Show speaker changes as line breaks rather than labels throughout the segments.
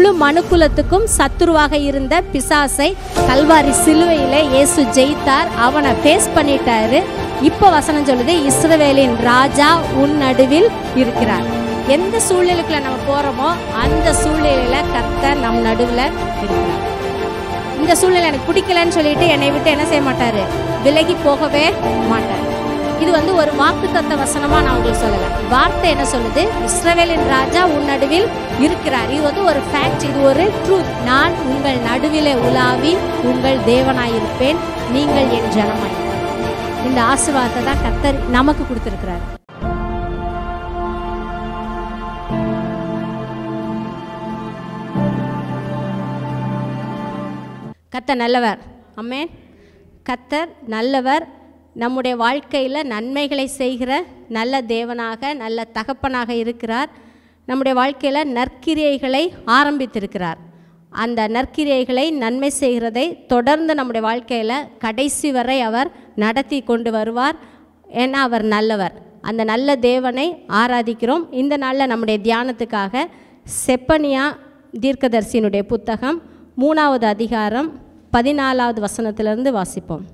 முழு மனுக்குலத்துக்கும் சத்துருவாக இருந்த பிசாசை கல்வாரி சிலுவையிலே இயேசு ஜெயித்தார். அவனை ஃபேஸ் பண்ணிட்டாரு. இப்போ வசனம் சொல்லுது, இஸ்ரவேலின் ராஜா உன் நடுவில் இருக்கிறார். எந்த சூழ்நிலைக்குள்ள நம்ம போறோமோ அந்த சூழ்நிலையில கர்த்தர் நம் நடுவில் இருக்கிறார். இந்த சூழ்நிலை எனக்கு பிடிக்கலன்னு சொல்லிட்டு என்னை விட்டு என்ன செய்ய மாட்டாரு, விலகி போகவே மாட்டார். இது வந்து ஒரு வாக்குத்தத்த வசனமா நான் உங்களுக்கு சொல்லல. வார்த்தை என்ன சொல்லுது, இஸ்ரவேலின் ராஜா உன் நடுவில் இருக்கிறார். இது வந்து ஒரு ஃபேக்ட், இது ஒரு ட்ரூத். நான் உங்கள் நடுவிலே உலாவி உங்கள் தேவனாயிருப்பேன், நீங்கள் என் ஜனமாய். இந்த ஆசீர்வாதத்தை தான் கர்த்தர் நமக்கு கொடுத்திருக்கிறார். கர்த்தர் நல்லவர். ஆமென். கர்த்தர் நல்லவர். நம்முடைய வாழ்க்கையில் நன்மைகளை செய்கிற நல்ல தேவனாக, நல்ல தகப்பனாக இருக்கிறார். நம்முடைய வாழ்க்கையில் நற்கிரியைகளை ஆரம்பித்திருக்கிறார். அந்த நற்கிரியைகளை, நன்மை செய்கிறதை தொடர்ந்து நம்முடைய வாழ்க்கையில் கடைசி வரை அவர் நடத்தி கொண்டு வருவார். ஏன்னா அவர் நல்லவர். அந்த நல்ல தேவனை ஆராதிக்கிறோம். இந்த நாளில் நம்முடைய தியானத்துக்காக செப்பனியா தீர்க்கதரிசியினுடைய புத்தகம் 3வது அதிகாரம் 14வது வசனத்திலிருந்து வாசிப்போம்.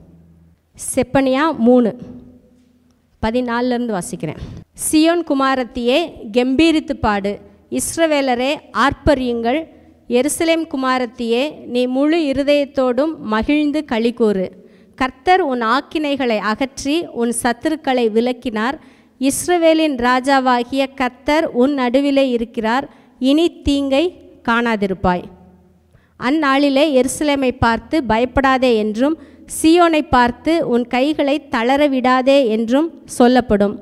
செப்பனியா 3:14 வாசிக்கிறேன். சியோன் குமாரத்தியே கெம்பீரித்து பாடு, இஸ்ரவேலரே ஆர்ப்பரியுங்கள். எருசலேம் குமாரத்தியே நீ முழு இருதயத்தோடும் மகிழ்ந்து களிகூறு. கர்த்தர் உன் ஆக்கினைகளை அகற்றி உன் சத்துருக்களை விலக்கினார். இஸ்ரவேலின் ராஜாவாகிய கர்த்தர் உன் நடுவிலே இருக்கிறார். இனி தீங்கை காணாதிருப்பாய். அந்நாளிலே எருசலேமை பார்த்து பயப்படாதே என்றும் சியோனை பார்த்து உன் கைகளை தளர விடாதே என்றும் சொல்லப்படும்.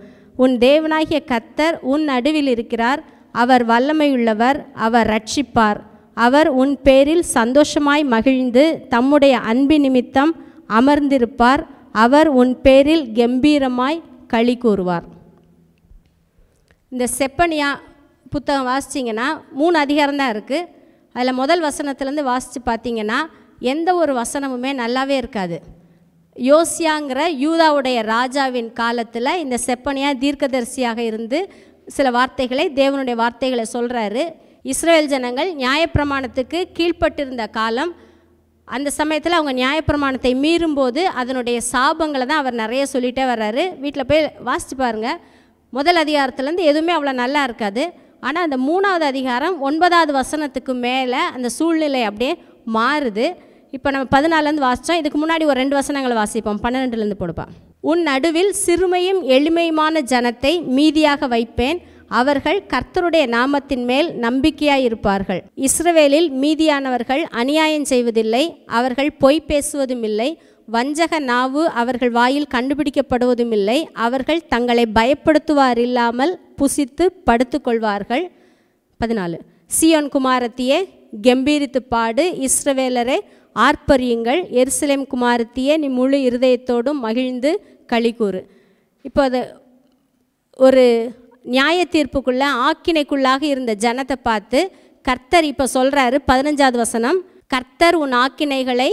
உன் தேவனாகிய கர்த்தர் உன் நடுவில் இருக்கிறார். அவர் வல்லமையுள்ளவர், அவர் ரட்சிப்பார். அவர் உன் பேரில் சந்தோஷமாய் மகிழ்ந்து தம்முடைய அன்பு நிமித்தம் அமர்ந்திருப்பார். அவர் உன் பேரில் கம்பீரமாய் களி கூறுவார். இந்த செப்பனியா புத்தகம் வாசிச்சிங்கன்னா 3 அதிகாரம் தான் இருக்குது. அதில் முதல் வசனத்துலேருந்து வாசித்து பார்த்தீங்கன்னா எந்த ஒரு வசனமுமே நல்லாவே இருக்காது. யோசியாங்கிற யூதாவுடைய ராஜாவின் காலத்தில் இந்த செப்பனியா தீர்க்கதரிசியாக இருந்து சில வார்த்தைகளை, தேவனுடைய வார்த்தைகளை சொல்கிறாரு. இஸ்ரவேல் ஜனங்கள் நியாயப்பிரமாணத்துக்கு கீழ்ப்பட்டிருந்த காலம். அந்த சமயத்தில் அவங்க நியாயப்பிரமாணத்தை மீறும்போது அதனுடைய சாபங்களை தான் அவர் நிறைய சொல்லிகிட்டே வர்றாரு. வீட்டில் போய் வாசித்து பாருங்கள். முதல் அதிகாரத்துலேருந்து எதுவுமே அவ்வளோ நல்லா இருக்காது. ஆனால் அந்த 3வது அதிகாரம் 9வது வசனத்துக்கு மேலே அந்த சூழ்நிலை அப்படியே மாறுது. இப்போ நம்ம 14லேருந்து வாசித்தோம். இதுக்கு முன்னாடி ஒரு 2 வசனங்களை வாசிப்போம். 12லேருந்து போடுப்பான். உன் நடுவில் சிறுமையும் எளிமையுமான ஜனத்தை மீதியாக வைப்பேன். அவர்கள் கர்த்தருடைய நாமத்தின் மேல் நம்பிக்கையாய் இருப்பார்கள். இஸ்ரவேலில் மீதியானவர்கள் அநியாயம் செய்வதில்லை, அவர்கள் பொய் பேசுவதும் இல்லை, வஞ்சக நாவு அவர்கள் வாயில் கண்டுபிடிக்கப்படுவதும் இல்லை. அவர்கள் தங்களை பயப்படுத்துவாரில்லாமல் புசித்து படுத்துக்கொள்வார்கள். 14. சியோன் குமாரத்தியே கம்பீரித்து பாடு, இஸ்ரவேலரே ஆர்ப்பரியுங்கள். எருசலேம் குமாரத்தியே நீ முழு இருதயத்தோடும் மகிழ்ந்து களிகூறு. இப்போ அது ஒரு நியாய தீர்ப்புக்குள்ளே, ஆக்கினைக்குள்ளாக இருந்த ஜனத்தை பார்த்து கர்த்தர் இப்போ சொல்கிறாரு. 15வது வசனம், கர்த்தர் உன் ஆக்கினைகளை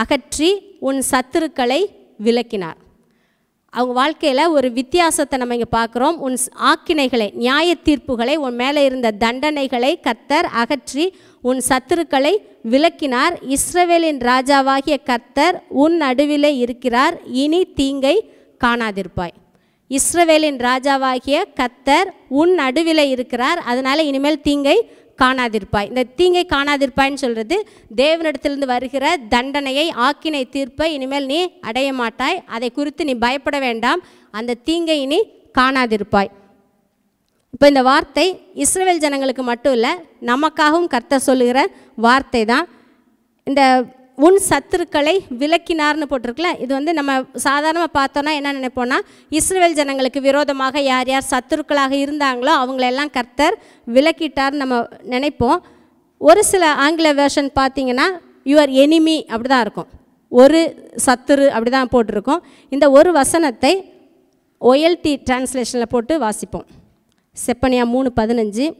அகற்றி உன் சத்துருக்களை விலக்கினார். அவங்க வாழ்க்கையில் ஒரு வித்தியாசத்தை நம்ம இங்கே பார்க்குறோம். உன் ஆக்கினைகளை, நியாய தீர்ப்புகளை, உன் மேலே இருந்த தண்டனைகளை கர்த்தர் அகற்றி உன் சத்துருக்களை விலக்கினார். இஸ்ரவேலின் ராஜாவாகிய கர்த்தர் உன் நடுவிலே இருக்கிறார். இனி தீங்கை காணாதிருப்பாய். இஸ்ரவேலின் ராஜாவாகிய கர்த்தர் உன் நடுவிலே இருக்கிறார். அதனால் இனிமேல் தீங்கை காணாதிருப்பாய். இந்த தீங்கை காணாதிருப்பாய்ன்னு சொல்கிறது தேவனிடத்திலிருந்து வருகிற தண்டனையை, ஆக்கினை தீர்ப்பை இனிமேல் நீ அடைய மாட்டாய். அதை குறித்து நீ பயப்பட வேண்டாம். அந்த தீங்கை இனி காணாதிருப்பாய். இப்போ இந்த வார்த்தை இஸ்ரவேல் ஜனங்களுக்கு மட்டும் இல்லை, நமக்காகவும் கர்த்தர் சொல்லுகிற வார்த்தை தான். இந்த உன் சத்துருக்களை விலக்கினார்னு போட்டிருக்கல. இது வந்து நம்ம சாதாரணமாக பார்த்தோன்னா என்ன நினைப்போன்னா, இஸ்ரவேல் ஜனங்களுக்கு விரோதமாக யார் யார் சத்துருக்களாக இருந்தாங்களோ அவங்களெல்லாம் கர்த்தர் விலக்கிட்டார்னு நம்ம நினைப்போம். ஒரு சில ஆங்கில வேர்ஷன் பார்த்திங்கன்னா யுவர் எனிமி அப்படி தான் இருக்கும், ஒரு சத்துரு அப்படி தான் போட்டிருக்கோம். இந்த ஒரு வசனத்தை OLT டிரான்ஸ்லேஷனில் போட்டு வாசிப்போம். செப்பனியா 3:15.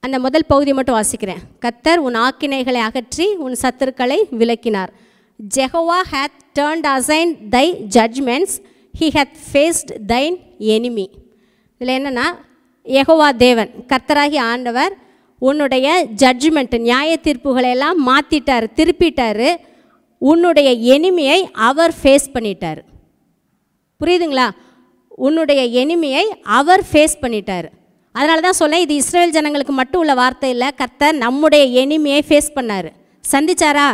அந்த முதல் பகுதி மட்டும் வாசிக்கிறேன். கர்த்தர் உன் ஆக்கினைகளை அகற்றி உன் சத்துருக்களை விலக்கினார். Jehovah hath turned aside thy judgments, he hath faced thine enemy. இதில் என்னென்னா, யெகோவா தேவன், கர்த்தராகி ஆண்டவர் உன்னுடைய ஜட்ஜ்மெண்ட் நியாய தீர்ப்புகளை எல்லாம் மாற்றிட்டார், திருப்பிட்டார். உன்னுடைய எனிமியை அவர் ஃபேஸ் பண்ணிட்டார். புரியுதுங்களா? உன்னுடைய எனிமியை அவர் ஃபேஸ் பண்ணிட்டார். அதனால தான் சொல்ல, இது இஸ்ரேல் ஜனங்களுக்கு மட்டும் உள்ள வார்த்தை இல்லை. கர்த்தர் நம்முடைய எனிமியை ஃபேஸ் பண்ணார், சந்திச்சாரா?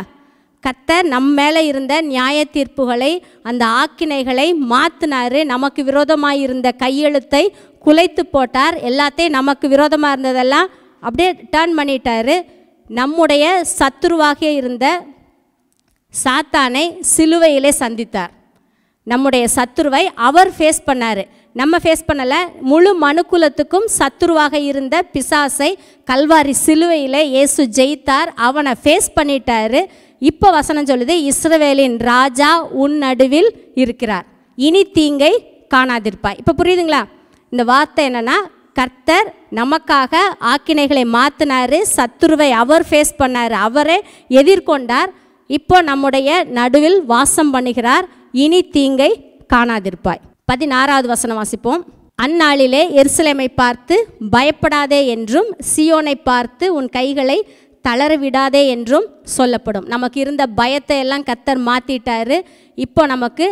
கர்த்தர் நம்ம மேலே இருந்த நியாய தீர்ப்புகளை, அந்த ஆக்கினைகளை மாற்றினார். நமக்கு விரோதமாக இருந்த கையெழுத்தை குலைத்து போட்டார். எல்லாத்தையும் நமக்கு விரோதமாக இருந்ததெல்லாம் அப்படியே டர்ன் பண்ணிட்டார். நம்முடைய சத்துருவாக இருந்த சாத்தானை சிலுவையிலே சந்தித்தார். நம்முடைய சத்துருவை அவர் ஃபேஸ் பண்ணார், நம்ம ஃபேஸ் பண்ணலை. முழு மனுக்குலத்துக்கும் சத்துருவாக இருந்த பிசாசை கல்வாரி சிலுவையில் இயேசு ஜெயித்தார். அவனை ஃபேஸ் பண்ணிட்டார். இப்போ வசனம் சொல்லுது, இஸ்ரவேலின் ராஜா உன் நடுவில் இருக்கிறார், இனி தீங்கை காணாதிருப்பாய். இப்போ புரியுதுங்களா? இந்த வார்த்தை என்னென்னா, கர்த்தர் நமக்காக ஆக்கினைகளை மாற்றினார், சத்துருவை அவர் ஃபேஸ் பண்ணார், அவரே எதிர்கொண்டார். இப்போ நம்முடைய நடுவில் வாசம் பண்ணுகிறார், இனி தீங்கை காணாதிருப்பாய். 16வது வசனம் வாசிப்போம். அந்நாளிலே எருசலேமை பார்த்து பயப்படாதே என்றும், சியோனை பார்த்து உன் கைகளை தளரவிடாதே என்றும் சொல்லப்படும். நமக்கு இருந்த பயத்தை எல்லாம் கர்த்தர் மாற்றிட்டாரு. இப்போ நமக்கு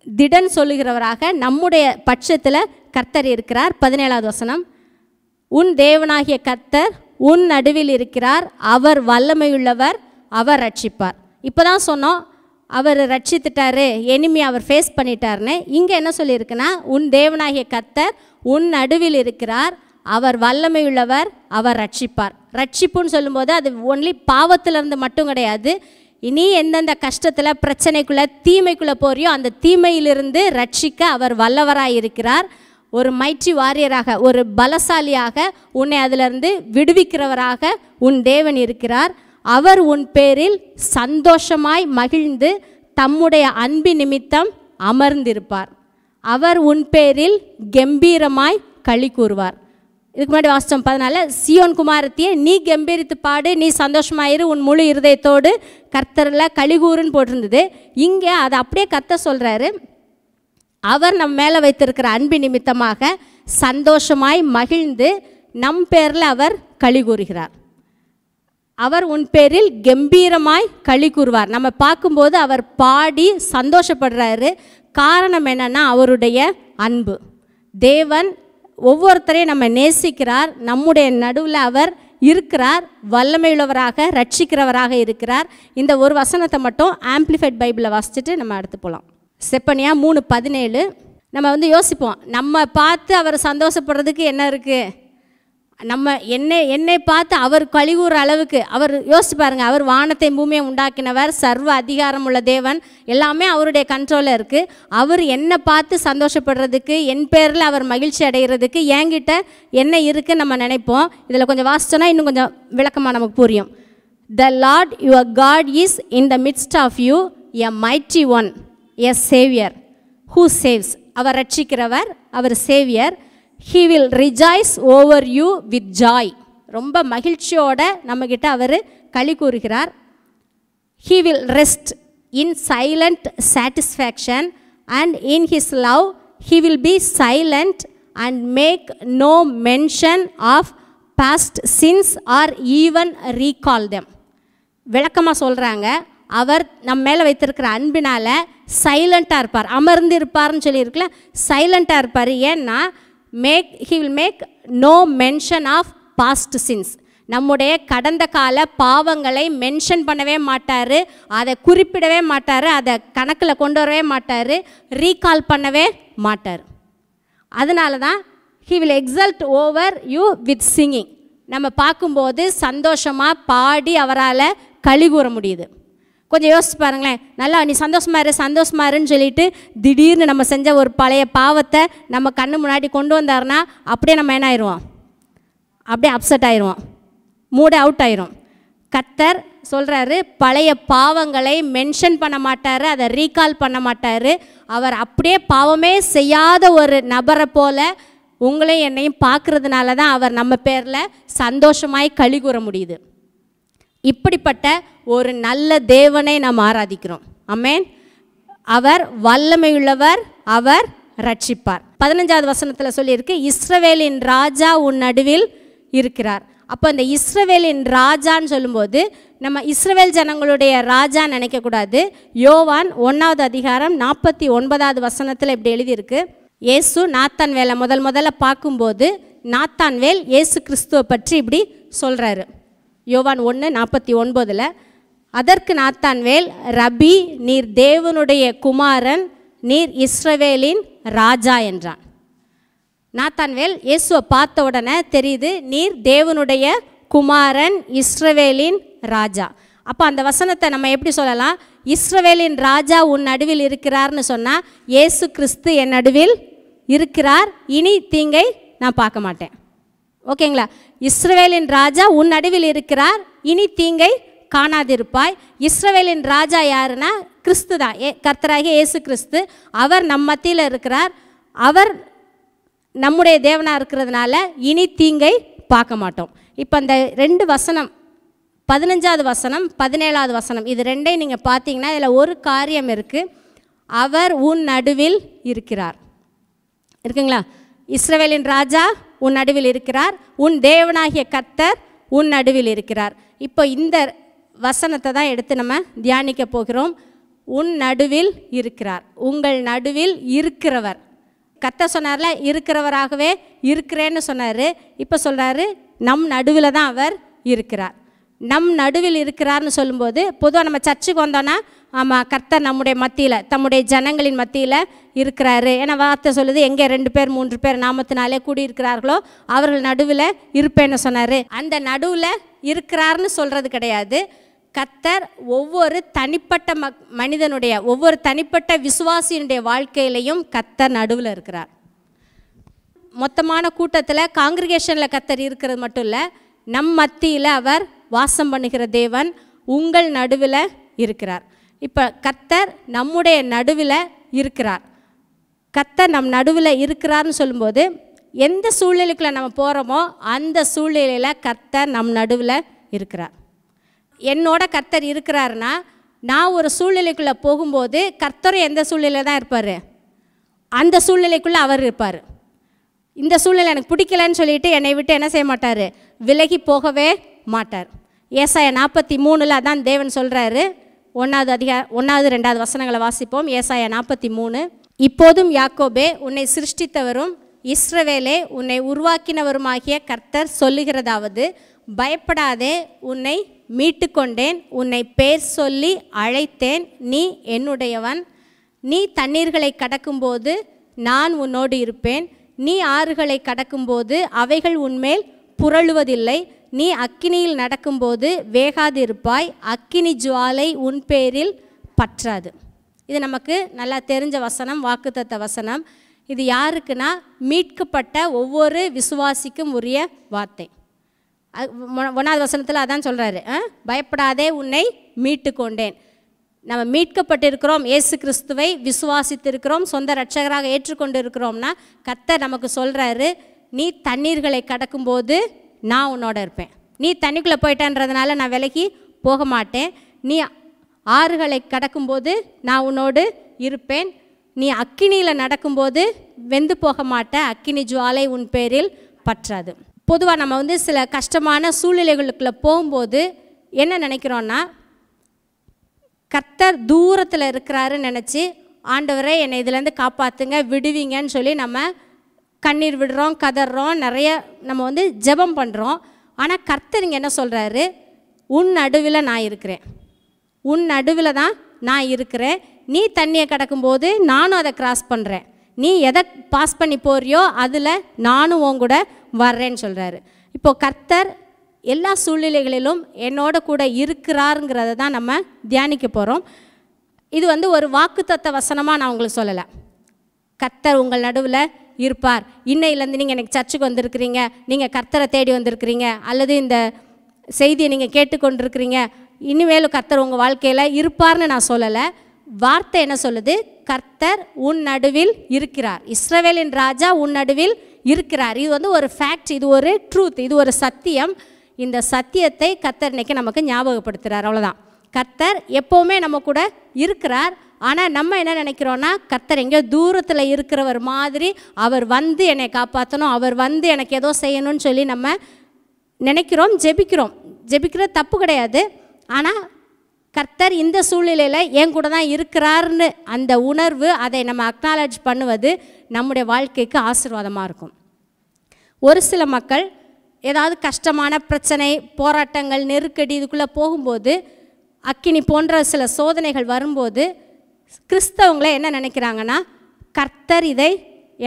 திடன் சொல்லுகிறவராக நம்முடைய பட்சத்தில் கர்த்தர் இருக்கிறார். 17வது வசனம், உன் தேவனாகிய கர்த்தர் உன் நடுவில் இருக்கிறார், அவர் வல்லமையுள்ளவர், அவர் ரட்சிப்பார். இப்போ தான் சொன்னோம், அவர் ரட்சித்துட்டாரு, எனிமி அவர் ஃபேஸ் பண்ணிட்டாருன்னு. இங்கே என்ன சொல்லியிருக்குன்னா, உன் தேவனாகிய கர்த்தர் உன் நடுவில் இருக்கிறார், அவர் வல்லமையுள்ளவர், அவர் ரட்சிப்பார். ரட்சிப்புன்னு சொல்லும்போது அது ஒன்லி பாவத்திலிருந்து மட்டும் கிடையாது. இனி எந்தெந்த கஷ்டத்தில், பிரச்சனைக்குள்ளே, தீமைக்குள்ளே போறியோ அந்த தீமையிலிருந்து ரட்சிக்க அவர் வல்லவராக இருக்கிறார். ஒரு மைட்டி வாரியராக, ஒரு பலசாலியாக உன்னை அதிலிருந்து விடுவிக்கிறவராக உன் தேவன் இருக்கிறார். அவர் உன் பேரில் சந்தோஷமாய் மகிழ்ந்து தம்முடைய அன்பு நிமித்தம் அமர்ந்திருப்பார். அவர் உன் பேரில் கம்பீரமாய் களி கூறுவார். இதுக்கு முன்னாடி வாசித்தோம் 14, சியோன் குமாரத்தியே நீ கம்பீரித்து பாடு, நீ சந்தோஷமாயிரு, உன் முழு இருதயத்தோடு கர்த்தரில் களிகூறுன்னு போட்டிருந்தது. இங்கே அதை அப்படியே கர்த்தர் சொல்கிறாரு, அவர் நம்ம மேலே வைத்திருக்கிற அன்பு நிமித்தமாக சந்தோஷமாய் மகிழ்ந்து நம் பேரில் அவர் களி கூறுகிறார். அவர் உன் பேரில் கம்பீரமாய் களி கூறுவார். நம்ம பார்க்கும்போது அவர் பாடி சந்தோஷப்படுறாரு. காரணம் என்னன்னா, அவருடைய அன்பு. தேவன் ஒவ்வொருத்தரையும் நம்ம நேசிக்கிறார், நம்முடைய நடுவில் அவர் இருக்கிறார், வல்லமையுள்ளவராக ரட்சிக்கிறவராக இருக்கிறார். இந்த ஒரு வசனத்தை மட்டும் ஆம்பிளிஃபைட் பைபிளில் வாசிச்சுட்டு நம்ம அடுத்து போகலாம். செப்பனியா 3:17. நம்ம யோசிப்போம், நம்ம பார்த்து அவர் சந்தோஷப்படுறதுக்கு என்ன இருக்குது? நம்ம என்னை பார்த்து அவர் கழிவுற அளவுக்கு அவர் யோசிச்சு பாருங்கள். அவர் வானத்தை பூமியை உண்டாக்கினவர், சர்வ அதிகாரம் உள்ள தேவன், எல்லாமே அவருடைய கண்ட்ரோலில் இருக்குது. அவர் என்னை பார்த்து சந்தோஷப்படுறதுக்கு, என் பேரில் அவர் மகிழ்ச்சி அடைகிறதுக்கு என்கிட்ட என்ன இருக்குன்னு நம்ம நினைப்போம். இதில் கொஞ்சம் வாசிச்சோன்னா இன்னும் கொஞ்சம் விளக்கமாக நமக்கு புரியும். The Lord your God is in the midst of you, a mighty one, a savior who saves. அவர் ரட்சிக்கிறவர், அவர் savior. He will rejoice over you with joy. ரொம்ப மகிழ்ச்சியோட நம்மக்கிட்ட அவர் களி கூறுகிறார். He will rest in silent satisfaction and in his love he will be silent and make no mention of past sins or even recall them. விளக்கமாக சொல்கிறாங்க, அவர் நம்ம மேலே வைத்திருக்கிற அன்பினால் சைலண்ட்டாக இருப்பார், அமர்ந்து இருப்பார்னு சொல்லியிருக்கல, சைலண்ட்டாக இருப்பார். ஏன்னா he will make no mention of past sins. நம்முடைய கடந்த கால பாவங்களை மென்ஷன் பண்ணவே மாட்டார், அதை குறிப்பிடவே மாட்டார், அதை கணக்கில் கொண்டு வரவே மாட்டார், ரீகால் பண்ணவே மாட்டார். அதனால தான் he will exult over you with singing. நம்ம பார்க்கும்போது சந்தோஷமாக பாடி அவரால் களி கூற முடியுது. கொஞ்சம் யோசிச்சு பாருங்களேன், நல்லா நீ சந்தோஷமா இருன்னு சொல்லிட்டு திடீர்னு நம்ம செஞ்ச ஒரு பழைய பாவத்தை நம்ம கண்ணு முன்னாடி கொண்டு வந்தாருன்னா அப்படியே நம்ம என்ன ஆயிடுவோம்? அப்படியே அப்செட் ஆயிடுவோம், மூட் அவுட் ஆயிரும். கர்த்தர் சொல்கிறாரு, பழைய பாவங்களை மென்ஷன் பண்ண மாட்டார், அதை ரீகால் பண்ண மாட்டார். அவர் அப்படியே பாவமே செய்யாத ஒரு நபரை போல் உங்களையும் என்னையும் பார்க்குறதுனால தான் அவர் நம்ம பேரில் சந்தோஷமாய் களி கூற முடியுது. இப்படிப்பட்ட ஒரு நல்ல தேவனை நாம் ஆராதிக்கிறோம். ஆமென். அவர் வல்லமையுள்ளவர், அவர் ரட்சிப்பார். 15வது வசனத்தில் சொல்லியிருக்கு, இஸ்ரவேலின் ராஜா உன் நடுவில் இருக்கிறார். அப்போ இந்த இஸ்ரவேலின் ராஜான்னு சொல்லும்போது நம்ம இஸ்ரவேல் ஜனங்களுடைய ராஜான்னு நினைக்கக்கூடாது. யோவான் 1வது அதிகாரம் 49வது வசனத்தில் இப்படி எழுதியிருக்கு. இயேசு நாத்தான்வேலை முதல்ல பார்க்கும்போது நாத்தான்வேல் இயேசு கிறிஸ்துவை பற்றி இப்படி சொல்கிறாரு. யோவான் 1:49. அதற்கு நாத்தான்வேல், ரபி, நீர் தேவனுடைய குமாரன், நீர் இஸ்ரவேலின் ராஜா என்றான். நாத்தான்வேல் இயேசுவை பார்த்த உடனே தெரியுது, நீர் தேவனுடைய குமாரன், இஸ்ரவேலின் ராஜா. அப்போ அந்த வசனத்தை நம்ம எப்படி சொல்லலாம்? இஸ்ரவேலின் ராஜா உன் நடுவில் இருக்கிறார்னு சொன்னால் இயேசு கிறிஸ்து என் நடுவில் இருக்கிறார், இனி தீங்கை நான் பார்க்க மாட்டேன். ஓகேங்களா? இஸ்ரவேலின் ராஜா உன் நடுவில் இருக்கிறார், இனி தீங்கை காணாதிருப்பாய். இஸ்ரவேலின் ராஜா யாருன்னா கிறிஸ்து தான், கர்த்தராகிய இயேசு கிறிஸ்து. அவர் நம் மத்தியில் இருக்கிறார். அவர் நம்முடைய தேவனாக இருக்கிறதுனால இனி தீங்கை பார்க்க மாட்டோம். இப்போ அந்த 2 வசனம், 15வது வசனம் 17வது வசனம், இது 2ஐயும் நீங்கள் பார்த்தீங்கன்னா இதில் ஒரு காரியம் இருக்குது. அவர் உன் நடுவில் இருக்கிறார். இருக்குங்களா? இஸ்ரவேலின் ராஜா உன் நடுவில் இருக்கிறார், உன் தேவனாகிய கர்த்தர் உன் நடுவில் இருக்கிறார். இப்போ இந்த வசனத்தை தான் எடுத்து நம்ம தியானிக்க போகிறோம். உன் நடுவில் இருக்கிறார், உங்கள் நடுவில் இருக்கிறவர். கர்த்தர் சொன்னார்ல, இருக்கிறவராகவே இருக்கிறேன்னு சொன்னார். இப்போ சொல்கிறாரு, நம் நடுவில் தான் அவர் இருக்கிறார். நம் நடுவில் இருக்கிறார்னு சொல்லும்போது பொதுவாக நம்ம சர்ச்சுக்கு வந்தோன்னா ஆமாம், கர்த்தர் நம்முடைய மத்தியில், தம்முடைய ஜனங்களின் மத்தியில் இருக்கிறாரு. ஏன்னா வார்த்தை சொல்லுது, எங்கே 2 பேர் 3 பேர் நாமத்தினாலே கூடியிருக்கிறார்களோ அவர்கள் நடுவில் இருப்பேன்னு சொன்னார். அந்த நடுவில் இருக்கிறார்னு சொல்கிறது கிடையாது. கர்த்தர் ஒவ்வொரு தனிப்பட்ட மனிதனுடைய, ஒவ்வொரு தனிப்பட்ட விசுவாசியினுடைய வாழ்க்கையிலையும் கர்த்தர் நடுவில் இருக்கிறார். மொத்தமான கூட்டத்தில் காங்கிரிகேஷனில் கர்த்தர் இருக்கிறது மட்டும் இல்லை, நம் மத்தியில் அவர் வாசம் பண்ணுகிற தேவன் உங்கள் நடுவில் இருக்கிறார். இப்போ கர்த்தர் நம்முடைய நடுவில் இருக்கிறார். கர்த்தர் நம் நடுவில் இருக்கிறார்னு சொல்லும்போது எந்த சூழ்நிலைக்குள்ளே நம்ம போகிறோமோ அந்த சூழ்நிலையில் கர்த்தர் நம் நடுவில் இருக்கிறார். என்னோட கர்த்தர் இருக்கிறாருன்னா நான் ஒரு சூழ்நிலைக்குள்ளே போகும்போது கர்த்தரும் எந்த சூழ்நிலையில் தான் இருப்பார், அந்த சூழ்நிலைக்குள்ளே அவர் இருப்பார். இந்த சூழ்நிலை எனக்கு பிடிக்கலன்னு சொல்லிட்டு என்னை விட்டு என்ன செய்ய மாட்டார், விலகி போகவே மாட்டார். ஏசாயா 43 அதான் தேவன் சொல்கிறாரு. 1வது 2வது வசனங்களை வாசிப்போம். ஏசாயா 43. இப்போதும் யாக்கோபே, உன்னை சிருஷ்டித்தவரும் இஸ்ரவேலே உன்னை உருவாக்கினவருமாகிய கர்த்தர் சொல்லுகிறதாவது, பயப்படாதே, உன்னை மீட்டு கொண்டேன், உன்னை பேர் சொல்லி அழைத்தேன், நீ என்னுடையவன். நீ தண்ணீர்களை கடக்கும்போது நான் உன்னோடு இருப்பேன், நீ ஆறுகளை கடக்கும்போது அவைகள் உன்மேல் புரளுவதில்லை, நீ அக்கினியில் நடக்கும்போது வேகாதிருப்பாய், அக்கினி ஜுவாலை உன் பேரில் பற்றாது. இது நமக்கு நல்லா தெரிஞ்ச வசனம், வாக்குத்தத்த வசனம். இது யாருக்குன்னா மீட்கப்பட்ட ஒவ்வொரு விசுவாசிக்கும் உரிய வார்த்தை. 1வது வசனத்தில் அதான் சொல்கிறாரு, பயப்படாதே, உன்னை மீட்டு கொண்டேன். நம்ம மீட்கப்பட்டிருக்கிறோம், இயேசு கிறிஸ்துவை விசுவாசித்திருக்கிறோம், சொந்த ரட்சகராக ஏற்றுக்கொண்டு இருக்கிறோம்னா கர்த்தர் நமக்கு சொல்கிறாரு, நீ தண்ணீர்களை கடக்கும்போது நான் உன்னோட இருப்பேன். நீ தண்ணிக்குள்ளே போயிட்டேன்றதுனால நான் விலகி போக மாட்டேன். நீ ஆறுகளை கடக்கும்போது நான் உன்னோடு இருப்பேன். நீ அக்கினியில் நடக்கும்போது வெந்து போக மாட்டேன், அக்கினி ஜுவாலை உன் பேரில் பற்றாது. பொதுவாக நம்ம சில கஷ்டமான சூழ்நிலைகளுக்குள்ளே போகும்போது என்ன நினைக்கிறோன்னா, கர்த்தர் தூரத்தில் இருக்கிறாருன்னு நினச்சி ஆண்டவரே என்னை இதுலேருந்து காப்பாற்றுங்க, விடுவீங்கன்னு சொல்லி நம்ம கண்ணீர் விடுறோம், கதறோம், நிறைய நம்ம ஜெபம் பண்ணுறோம். ஆனால் கர்த்தர் இங்கே என்ன சொல்கிறாரு, உன் நடுவில் நான் இருக்கிறேன், உன் நடுவில் தான் நான் இருக்கிறேன். நீ தண்ணியை கடக்கும்போது நானும் அதை கிராஸ் பண்ணுறேன், நீ எதை பாஸ் பண்ணி போறியோ அதில் நானும் உன் கூட வர்றேன்னு சொல்கிறாரு. இப்போது கர்த்தர் எல்லா சூழ்நிலைகளிலும் என்னோட கூட இருக்கிறாருங்கிறத தான் நம்ம தியானிக்க போகிறோம். இது ஒரு வாக்குத்தத்த வசனமாக நான் உங்களுக்கு சொல்லலை. கர்த்தர் உங்கள் நடுவில் இருப்பார். இன்னையிலேருந்து நீங்கள் எனக்கு சர்ச்சுக்கு வந்திருக்கிறீங்க, நீங்கள் கர்த்தரை தேடி வந்திருக்கிறீங்க, அல்லது இந்த செய்தியை நீங்கள் கேட்டுக்கொண்டிருக்கிறீங்க, இனிமேலும் கர்த்தர் உங்கள் வாழ்க்கையில் இருப்பார்னு நான் சொல்லலை. வார்த்தை என்ன சொல்லுது, கர்த்தர் உன் நடுவில் இருக்கிறார், இஸ்ரவேலின் ராஜா உன் நடுவில் இருக்கிறார். இது ஒரு ஃபேக்ட், இது ஒரு ட்ரூத், இது ஒரு சத்தியம். இந்த சத்தியத்தை கர்த்தர் இன்னைக்கு நமக்கு ஞாபகப்படுத்துகிறார். அவ்வளோதான். கர்த்தர் எப்போவுமே நம்ம கூட இருக்கிறார். ஆனால் நம்ம என்ன நினைக்கிறோன்னா, கர்த்தர் எங்கேயோ தூரத்தில் இருக்கிறவர் மாதிரி, அவர் வந்து என்னை காப்பாற்றணும், அவர் வந்து எனக்கு ஏதோ செய்யணும்னு சொல்லி நம்ம நினைக்கிறோம், ஜெபிக்கிறது தப்பு கிடையாது. ஆனால் கர்த்தர் இந்த சூழ்நிலையில் என் கூட தான் இருக்கிறார்னு அந்த உணர்வு, அதை நம்ம அக்னாலஜ் பண்ணுவது நம்முடைய வாழ்க்கைக்கு ஆசீர்வாதமாக இருக்கும். ஒரு சில மக்கள் ஏதாவது கஷ்டமான பிரச்சனை, போராட்டங்கள், நெருக்கடி இதுக்குள்ளே போகும்போது, அக்கினி போன்ற சில சோதனைகள் வரும்போது கிறிஸ்தவங்களை என்ன நினைக்கிறாங்கன்னா, கர்த்தர் இதை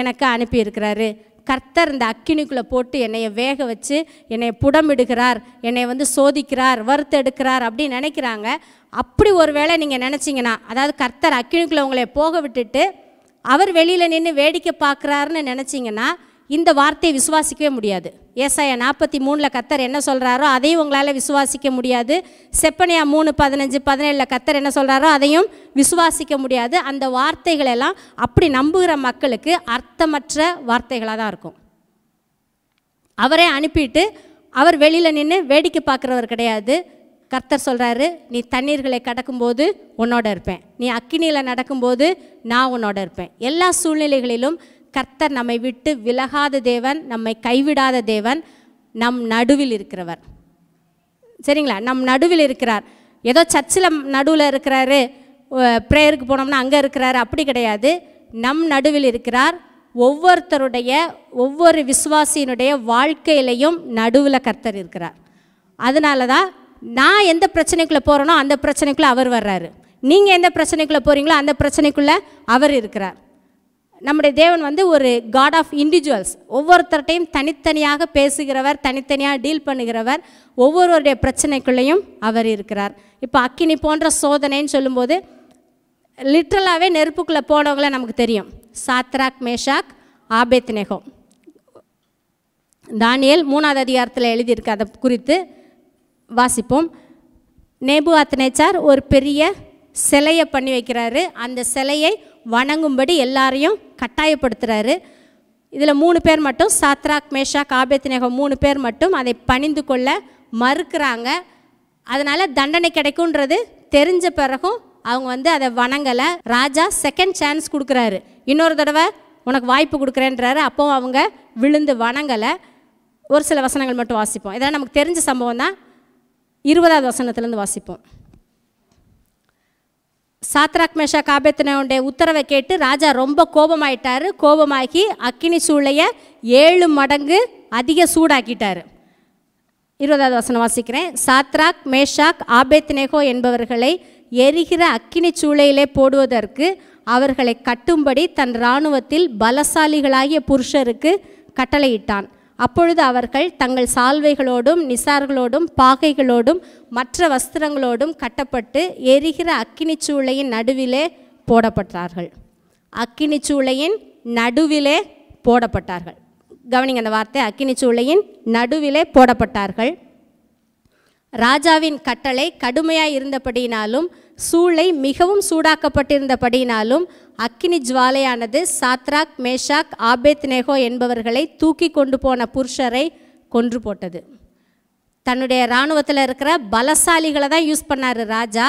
எனக்கு அனுப்பியிருக்கிறாரு, கர்த்தர் இந்த அக்கினிக்குள்ளே போட்டு என்னைய வேக வச்சு என்னை புடமிடுகிறார், என்னை சோதிக்கிறார், வறுத்தெடுக்கிறார் அப்படின்னு நினைக்கிறாங்க. அப்படி ஒரு வேளை நீங்கள் நினச்சிங்கன்னா, அதாவது கர்த்தர் அக்கினிக்குள்ளே உங்களை போக விட்டுட்டு அவர் வெளியில் நின்று வேடிக்கை பார்க்குறாருன்னு நினச்சிங்கன்னா இந்த வார்த்தையை விசுவாசிக்கவே முடியாது. ஏசாயா 43 கர்த்தர் என்ன சொல்கிறாரோ அதையும் உங்களால் விசுவாசிக்க முடியாது. செப்பனியா 3:15-17 கர்த்தர் என்ன சொல்கிறாரோ அதையும் விசுவாசிக்க முடியாது. அந்த வார்த்தைகளெல்லாம் அப்படி நம்புகிற மக்களுக்கு அர்த்தமற்ற வார்த்தைகளாக தான் இருக்கும். அவரே அனுப்பிட்டு அவர் வெளியில் நின்று வேடிக்கை பார்க்குறவர் கிடையாது. கர்த்தர் சொல்கிறாரு, நீ தண்ணீர்களை கடக்கும்போது உன்னோட இருப்பேன், நீ அக்கினியில் நடக்கும்போது நான் உன்னோட இருப்பேன். எல்லா சூழ்நிலைகளிலும் கர்த்தர் நம்மை விட்டு விலகாத தேவன், நம்மை கைவிடாத தேவன், நம் நடுவில் இருக்கிறவர். சரிங்களா? நம் நடுவில் இருக்கிறார். ஏதோ சர்ச்சில் நடுவில் இருக்கிறாரு, ப்ரேயருக்கு போனோம்னா அங்கே இருக்கிறாரு, அப்படி கிடையாது. நம் நடுவில் இருக்கிறார். ஒவ்வொரு விசுவாசியினுடைய வாழ்க்கையிலையும் நடுவில் கர்த்தர் இருக்கிறார். அதனால தான் நான் எந்த பிரச்சனைக்குள்ளே போகிறேனோ அந்த பிரச்சனைக்குள்ளே அவர் வர்றாரு. நீங்கள் எந்த பிரச்சனைக்குள்ளே போகிறீங்களோ அந்த பிரச்சனைக்குள்ளே அவர் இருக்கிறார். நம்முடைய தேவன் ஒரு காட் ஆஃப் இண்டிவிஜுவல்ஸ். ஒவ்வொருத்தர்கிட்டையும் தனித்தனியாக பேசுகிறவர், தனித்தனியாக டீல் பண்ணுகிறவர். ஒவ்வொருவருடைய பிரச்சனைக்குள்ளேயும் அவர் இருக்கிறார். இப்போ அக்கினி போன்ற சோதனைன்னு சொல்லும்போது லிட்ரலாகவே நெருப்புக்குள்ளே போனவங்கள நமக்கு தெரியும். Shadrach, Meshach, Abednego. தானியேல் 3வது அதிகாரத்தில் எழுதியிருக்கு. அதை குறித்து வாசிப்போம். நேபுகாத்நேச்சார் ஒரு பெரிய சிலையை பண்ணி வைக்கிறாரு. அந்த சிலையை வணங்கும்படி எல்லாரையும் கட்டாயப்படுத்துகிறாரு. இதில் 3 பேர் மட்டும், சாத்ராக், மேஷாக், ஆபேத்நேகோ 3 பேர் மட்டும் அதை பணிந்து கொள்ள மறுக்கிறாங்க. அதனால் தண்டனை கிடைக்குன்றது தெரிஞ்ச பிறகும் அவங்க அதை வணங்கலை. ராஜா செகண்ட் சான்ஸ் கொடுக்குறாரு, இன்னொரு தடவை உனக்கு வாய்ப்பு கொடுக்குறேன்றாரு. அப்போ அவங்க விழுந்து வணங்கலை. ஒரு சில வசனங்கள் மட்டும் வாசிப்போம். இதெல்லாம் நமக்கு தெரிஞ்ச சம்பவம் தான். 20வது வசனத்துலேருந்து வாசிப்போம். சாத்ராக், மேஷாக், ஆபேத்நேகோவுடைய உத்தரவை கேட்டு ராஜா ரொம்ப கோபமாயிட்டார். கோபமாகி அக்கினி சூளையை 7 மடங்கு அதிக சூடாக்கிட்டார். 20வது வசனம் வாசிக்கிறேன். சாத்ராக், மேஷாக், ஆபேத்நேகோ என்பவர்களை எரிகிற அக்கினி சூளையிலே போடுவதற்கு அவர்களை கட்டும்படி தன் இராணுவத்தில் பலசாலிகளாகிய புருஷருக்கு கட்டளையிட்டான். அப்பொழுது அவர்கள் தங்கள் சால்வைகளோடும் நிசார்களோடும் பாகைகளோடும் மற்ற வஸ்திரங்களோடும் கட்டப்பட்டு எரிகிற அக்கினி சூளையின் நடுவிலே போடப்பட்டார்கள். அக்கினி சூளையின் நடுவிலே போடப்பட்டார்கள். கவனிங்க அந்த வார்த்தை, அக்கினி சூளையின் நடுவிலே போடப்பட்டார்கள். ராஜாவின் கட்டளை கடுமையாய் இருந்தபடியினாலும் சூளை மிகவும் சூடாக்கப்பட்டிருந்தபடியினாலும் அக்கினி ஜுவாலையானது சாத்ராக், மேஷாக், ஆபேத்நேகோ என்பவர்களை தூக்கி கொண்டு போன புருஷரை கொன்று போட்டது. தன்னுடைய இராணுவத்தில் இருக்கிற பலசாலிகளை தான் யூஸ் பண்ணார் ராஜா.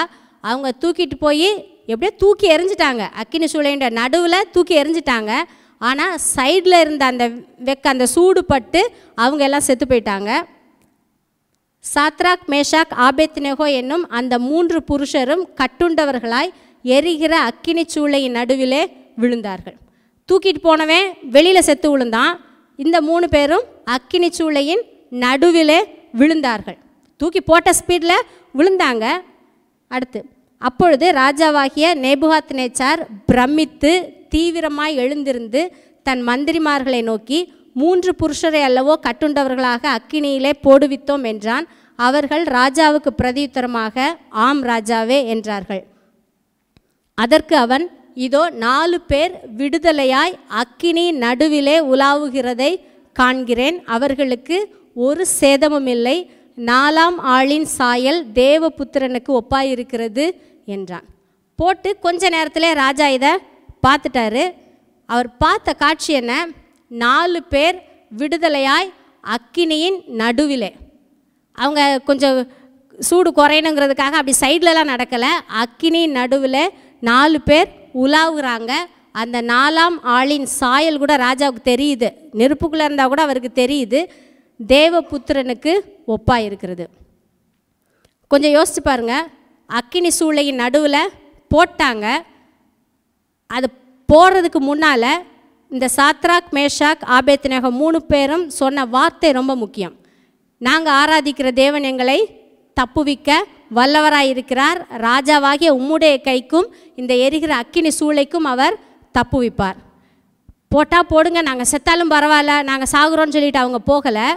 அவங்க தூக்கிட்டு போய் எப்படியோ தூக்கி எறிஞ்சிட்டாங்க. அக்கினி சூளைன்ற நடுவில் தூக்கி எறிஞ்சிட்டாங்க. ஆனால் சைடில் இருந்த அந்த சூடு பட்டு அவங்க எல்லாம் செத்து போயிட்டாங்க. சாத்ராக், மேஷாக், ஆபேத்நேகோ என்னும் அந்த 3 புருஷரும் கட்டுண்டவர்களாய் எரிகிற அக்கினி சூளையின் நடுவிலே விழுந்தார்கள். தூக்கிட்டு போனவன் வெளியில் செத்து விழுந்தான். இந்த 3 பேரும் அக்கினி சூளையின் நடுவிலே விழுந்தார்கள். தூக்கி போட்ட ஸ்பீடில் விழுந்தாங்க. அடுத்து, அப்பொழுது ராஜாவாகிய நேபுகாத்நேச்சார் பிரமித்து தீவிரமாய் எழுந்திருந்து தன் மந்திரிமார்களை நோக்கி, 3 புருஷரை அல்லவோ கட்டுண்டவர்களாக அக்கினியிலே போடுவித்தோம் என்றான். அவர்கள் ராஜாவுக்கு பிரதியுத்தரமாக, ஆம் ராஜாவே என்றார்கள். அதற்கு அவன், இதோ 4 பேர் விடுதலையாய் அக்கினி நடுவிலே உலாவுகிறதை காண்கிறேன். அவர்களுக்கு ஒரு சேதமும் இல்லை. 4ஆம் ஆளின் சாயல் தேவபுத்திரனுக்கு ஒப்பாயிருக்கிறது என்றான். போட்டு கொஞ்ச நேரத்திலே ராஜா இதை பார்த்துட்டாரு. அவர் பார்த்த காட்சி என்ன? 4 பேர் விடுதலையாய் அக்கினியின் நடுவிலே. அவங்க கொஞ்சம் சூடு குறையணுங்கிறதுக்காக அப்படி சைட்லலாம் நடக்கலை. அக்கினி நடுவில் 4 பேர் உலாவுகிறாங்க. அந்த 4ஆம் ஆளின் சாயல் கூட ராஜாவுக்கு தெரியுது. நெருப்புக்குள்ளே இருந்தால் கூட அவருக்கு தெரியுது. தேவபுத்திரனுக்கு ஒப்பாக இருக்கிறது. கொஞ்சம் யோசிச்சு பாருங்கள். அக்கினி சூளையின் நடுவில் போட்டாங்க. அது போடுறதுக்கு முன்னால் இந்த சாத்ராக், மேஷாக், ஆபேத்நேகோ 3 பேரும் சொன்ன வார்த்தை ரொம்ப முக்கியம். நாங்கள் ஆராதிக்கிற தேவன் எங்களை தப்புவிக்க வல்லவராயிருக்கிறார். ராஜாவாகிய உம்முடைய கைக்கும் இந்த எரிகிற அக்கினி சூளைக்கும் அவர் தப்புவிப்பார். போட்டால் போடுங்க, நாங்கள் செத்தாலும் பரவாயில்ல, நாங்கள் சாகுறோன்னு சொல்லிட்டு அவங்க போகலை.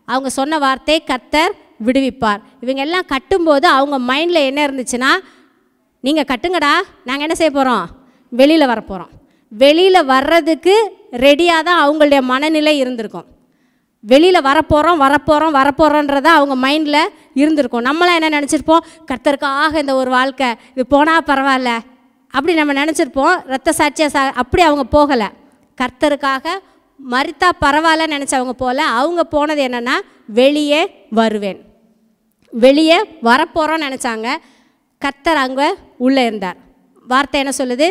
அவங்க சொன்ன வார்த்தை கர்த்தர் விடுவிப்பார். இவங்க எல்லாம் கட்டும்போது அவங்க மைண்டில் என்ன இருந்துச்சுன்னா, நீங்கள் கட்டுங்கடா, நாங்கள் என்ன செய்ய போகிறோம், வெளியில் வரப்போகிறோம். வெளியில் வர்றதுக்கு ரெடியாக தான் அவங்களுடைய மனநிலை இருந்திருக்கும். வெளியில் வரப்போகிறோன்றதா அவங்க மைண்டில் இருந்திருக்கும். நம்மளாம் என்ன நினச்சிருப்போம், கர்த்தருக்காக இந்த ஒரு வாழ்க்கை இது போனால் பரவாயில்ல அப்படி நம்ம நினச்சிருப்போம். ரத்த சாட்சியாக அப்படி அவங்க போகலை. கர்த்தருக்காக மரித்தா பரவாயில்லன்னு நினச்சவங்க போல அவங்க போனது என்னென்னா, வெளியே வருவேன், வெளியே வரப்போகிறோன்னு நினச்சாங்க. கர்த்தர் அங்கே உள்ளே இருந்தார். வார்த்தை என்ன சொல்லுது,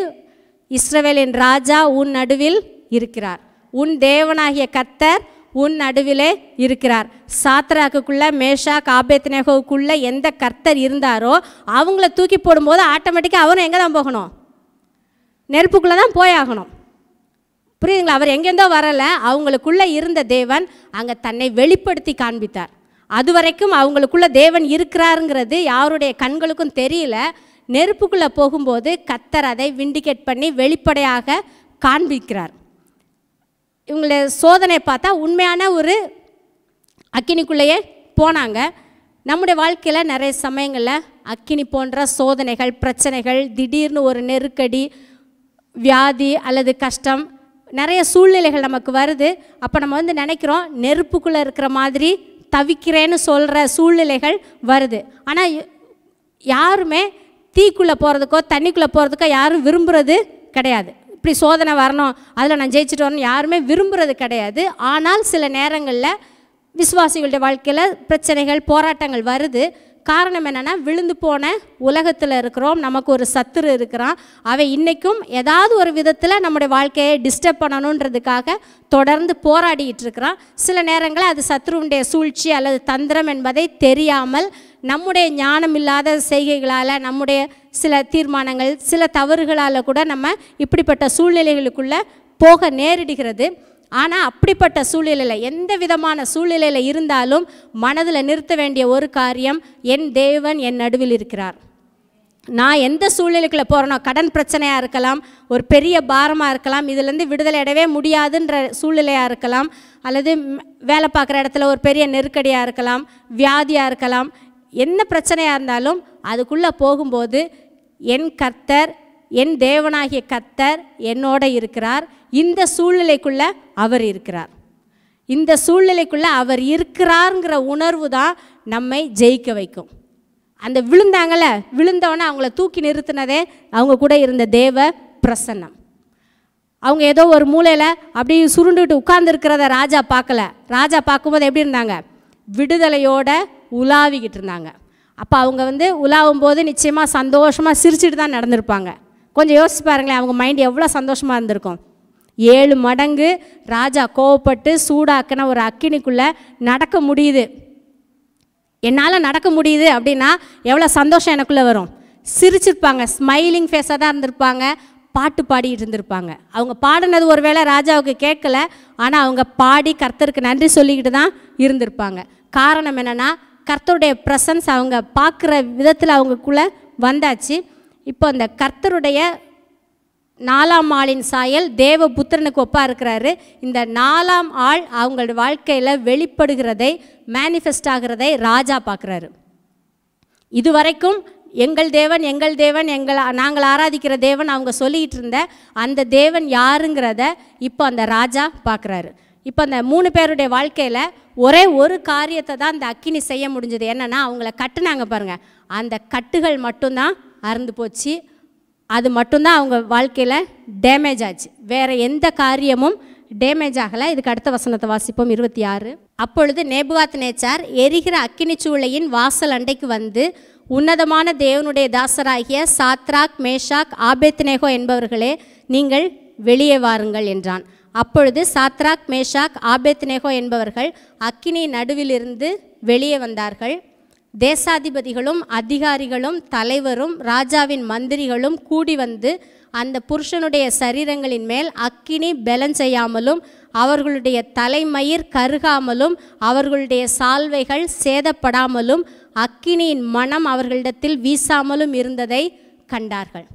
இஸ்ரவேலின் ராஜா உன் நடுவில் இருக்கிறார், உன் தேவனாகிய கர்த்தர் உன் நடுவிலே இருக்கிறார். சாத்ராக்குள்ளே, மேஷாக், ஆபேத்நேகோவுக்குள்ளே எந்த கர்த்தர் இருந்தாரோ அவங்கள தூக்கி போடும்போது ஆட்டோமேட்டிக்காக அவரும் எங்கே தான் போகணும், நெருப்புக்குள்ளே தான் போயாகணும். புரியுதுங்களா? அவர் எங்கேருந்தோ வரலை, அவங்களுக்குள்ளே இருந்த தேவன் அங்கே தன்னை வெளிப்படுத்தி காண்பித்தார். அது வரைக்கும் அவங்களுக்குள்ள தேவன் இருக்கிறாருங்கிறது யாருடைய கண்களுக்கும் தெரியல. நெருப்புக்குள்ளே போகும்போது கர்த்தர் அதை விண்டிகேட் பண்ணி வெளிப்படையாக காண்பிக்கிறார். இவங்களுடைய சோதனை பார்த்தா உண்மையான ஒரு அக்கினிக்குள்ளேயே போனாங்க. நம்முடைய வாழ்க்கையில் நிறைய சமயங்களில் அக்கினி போன்ற சோதனைகள், பிரச்சனைகள், திடீர்னு ஒரு நெருக்கடி, வியாதி அல்லது கஷ்டம், நிறைய சூழ்நிலைகள் நமக்கு வருது. அப்போ நம்ம நினைக்கிறோம் நெருப்புக்குள்ளே இருக்கிற மாதிரி தவிக்கிறேன்னு சொல்கிற சூழ்நிலைகள் வருது. ஆனால் யாருமே தீக்குள்ளே போகிறதுக்கோ தண்ணிக்குள்ளே போகிறதுக்கோ யாரும் விரும்புகிறது கிடையாது. இப்படி சோதனை வரணும், அதில் நான் ஜெயிச்சுட்டு வரணும் யாருமே விரும்புகிறது கிடையாது. ஆனால் சில நேரங்களில் விசுவாசிகளுடைய வாழ்க்கையில் பிரச்சனைகள், போராட்டங்கள் வருது. காரணம் என்னென்னா, விழுந்து போன உலகத்தில் இருக்கிறோம், நமக்கு ஒரு சத்துரு இருக்கிறான். அவன் இன்றைக்கும் ஏதாவது ஒரு விதத்தில் நம்முடைய வாழ்க்கையை டிஸ்டர்ப் பண்ணணுன்றதுக்காக தொடர்ந்து போராடிட்டு இருக்கிறான். சில நேரங்களில் அது சத்துருவுடைய சூழ்ச்சி அல்லது தந்திரம் என்பதை தெரியாமல் நம்முடைய ஞானம் இல்லாத செய்கைகளால், நம்முடைய சில தீர்மானங்கள், சில தவறுகளால் கூட நம்ம இப்படிப்பட்ட சூழ்நிலைகளுக்குள்ளே போக நேரிடுகிறது. ஆனால் அப்படிப்பட்ட சூழ்நிலையில், எந்த விதமான சூழ்நிலையில் இருந்தாலும் மனதில் நிறுத்த வேண்டிய ஒரு காரியம், என் தேவன் என் நடுவில் இருக்கிறார். நான் எந்த சூழ்நிலைக்குள்ளே போகிறேனோ, கடன் பிரச்சனையாக இருக்கலாம், ஒரு பெரிய பாரமாக இருக்கலாம், இதிலேருந்து விடுதலை அடையவே முடியாதுன்ற சூழ்நிலையாக இருக்கலாம், அல்லது வேலை பார்க்குற இடத்துல ஒரு பெரிய நெருக்கடியாக இருக்கலாம், வியாதியாக இருக்கலாம், என்ன பிரச்சனையாக இருந்தாலும் அதுக்குள்ளே போகும்போது என் கர்த்தர், என் தேவனாகிய கர்த்தர் என்னோட இருக்கிறார். இந்த சூழ்நிலைக்குள்ளே அவர் இருக்கிறார். இந்த சூழ்நிலைக்குள்ளே அவர் இருக்கிறாருங்கிற உணர்வு தான் நம்மை ஜெயிக்க வைக்கும். அந்த விழுந்தாங்கள்ல, விழுந்தவொன்னே அவங்கள தூக்கி நிறுத்தினதே அவங்க கூட இருந்த தேவ பிரசன்னம். அவங்க ஏதோ ஒரு மூலையில் அப்படி சுருண்டுட்டு உட்கார்ந்துருக்கிறத ராஜா பார்க்கல. ராஜா பார்க்கும்போது எப்படி இருந்தாங்க, விடுதலையோட உலாவிக்கிட்டு இருந்தாங்க. அப்போ அவங்க உலாவும் போது நிச்சயமாக சந்தோஷமாக சிரிச்சுட்டு தான் நடந்திருப்பாங்க. கொஞ்சம் யோசிச்சு பாருங்களேன், அவங்க மைண்ட் எவ்வளோ சந்தோஷமாக இருந்திருக்கும். 7 மடங்கு ராஜா கோவப்பட்டு சூடாக்கின ஒரு அக்கினிக்குள்ளே நடக்க முடியுது, என்னால் நடக்க முடியுது அப்படின்னா எவ்வளோ சந்தோஷம் எனக்குள்ளே வரும். சிரிச்சிருப்பாங்க, ஸ்மைலிங் ஃபேஸாக தான் இருந்திருப்பாங்க, பாட்டு பாடிக்கிட்டு இருந்திருப்பாங்க. அவங்க பாடினது ஒரு வேளை ராஜாவுக்கு கேட்கல, ஆனால் அவங்க பாடி கர்த்தருக்கு நன்றி சொல்லிக்கிட்டு தான் இருந்திருப்பாங்க. காரணம் என்னென்னா, கர்த்தருடைய ப்ரெசன்ஸ் அவங்க பார்க்குற விதத்தில் அவங்களுக்குள்ளே வந்தாச்சு. இப்போ அந்த கர்த்தருடைய 4ஆம் ஆளின் சாயல் தேவபுத்திரனுக்கு ஒப்பாக இருக்கிறாரு. இந்த 4ஆம் ஆள் அவங்களோட வாழ்க்கையில் வெளிப்படுகிறதை, மேனிஃபெஸ்ட் ஆகிறதை ராஜா பார்க்குறாரு. இதுவரைக்கும் எங்கள் தேவன், எங்கள் தேவன், நாங்கள் ஆராதிக்கிற தேவன் அவங்க சொல்லிக்கிட்டு இருந்த அந்த தேவன் யாருங்கிறத இப்போ அந்த ராஜா பார்க்குறாரு. இப்போ அந்த 3 பேருடைய வாழ்க்கையில் ஒரே ஒரு காரியத்தை தான் அந்த அக்கினி செய்ய முடிஞ்சது. என்னென்னா, அவங்கள கட்டுனாங்க பாருங்கள், அந்த கட்டுகள் மட்டும்தான் அறுந்து போச்சு. அது மட்டும்தான் அவங்க வாழ்க்கையில் டேமேஜ் ஆச்சு. வேறு எந்த காரியமும் டேமேஜ் ஆகலை. இதுக்கு அடுத்த வசனத்தை வாசிப்போம், 26. அப்பொழுது நேபுகாத்நேச்சார் எரிகிற அக்கினி சூளையின் வாசல் அண்டைக்கு வந்து, உன்னதமான தேவனுடைய தாசராகிய சாத்ராக், மேஷாக், ஆபேத்நேகோ என்பவர்களே, நீங்கள் வெளியே வாருங்கள் என்றான். அப்பொழுது சாத்ராக், மேஷாக், ஆபேத்நேகோ என்பவர்கள் அக்கினி நடுவிலிருந்து வெளியே வந்தார்கள். தேசாதிபதிகளும் அதிகாரிகளும் தலைவரும் ராஜாவின் மந்திரிகளும் கூடி வந்து அந்த புருஷனுடைய சரீரங்களின் மேல் அக்கினி பெலன் செய்யாமலும் அவர்களுடைய தலைமயிர் கருகாமலும் அவர்களுடைய சால்வைகள் சேதப்படாமலும் அக்கினியின் மனம் அவர்களிடத்தில் வீசாமலும் இருந்ததை கண்டார்கள்.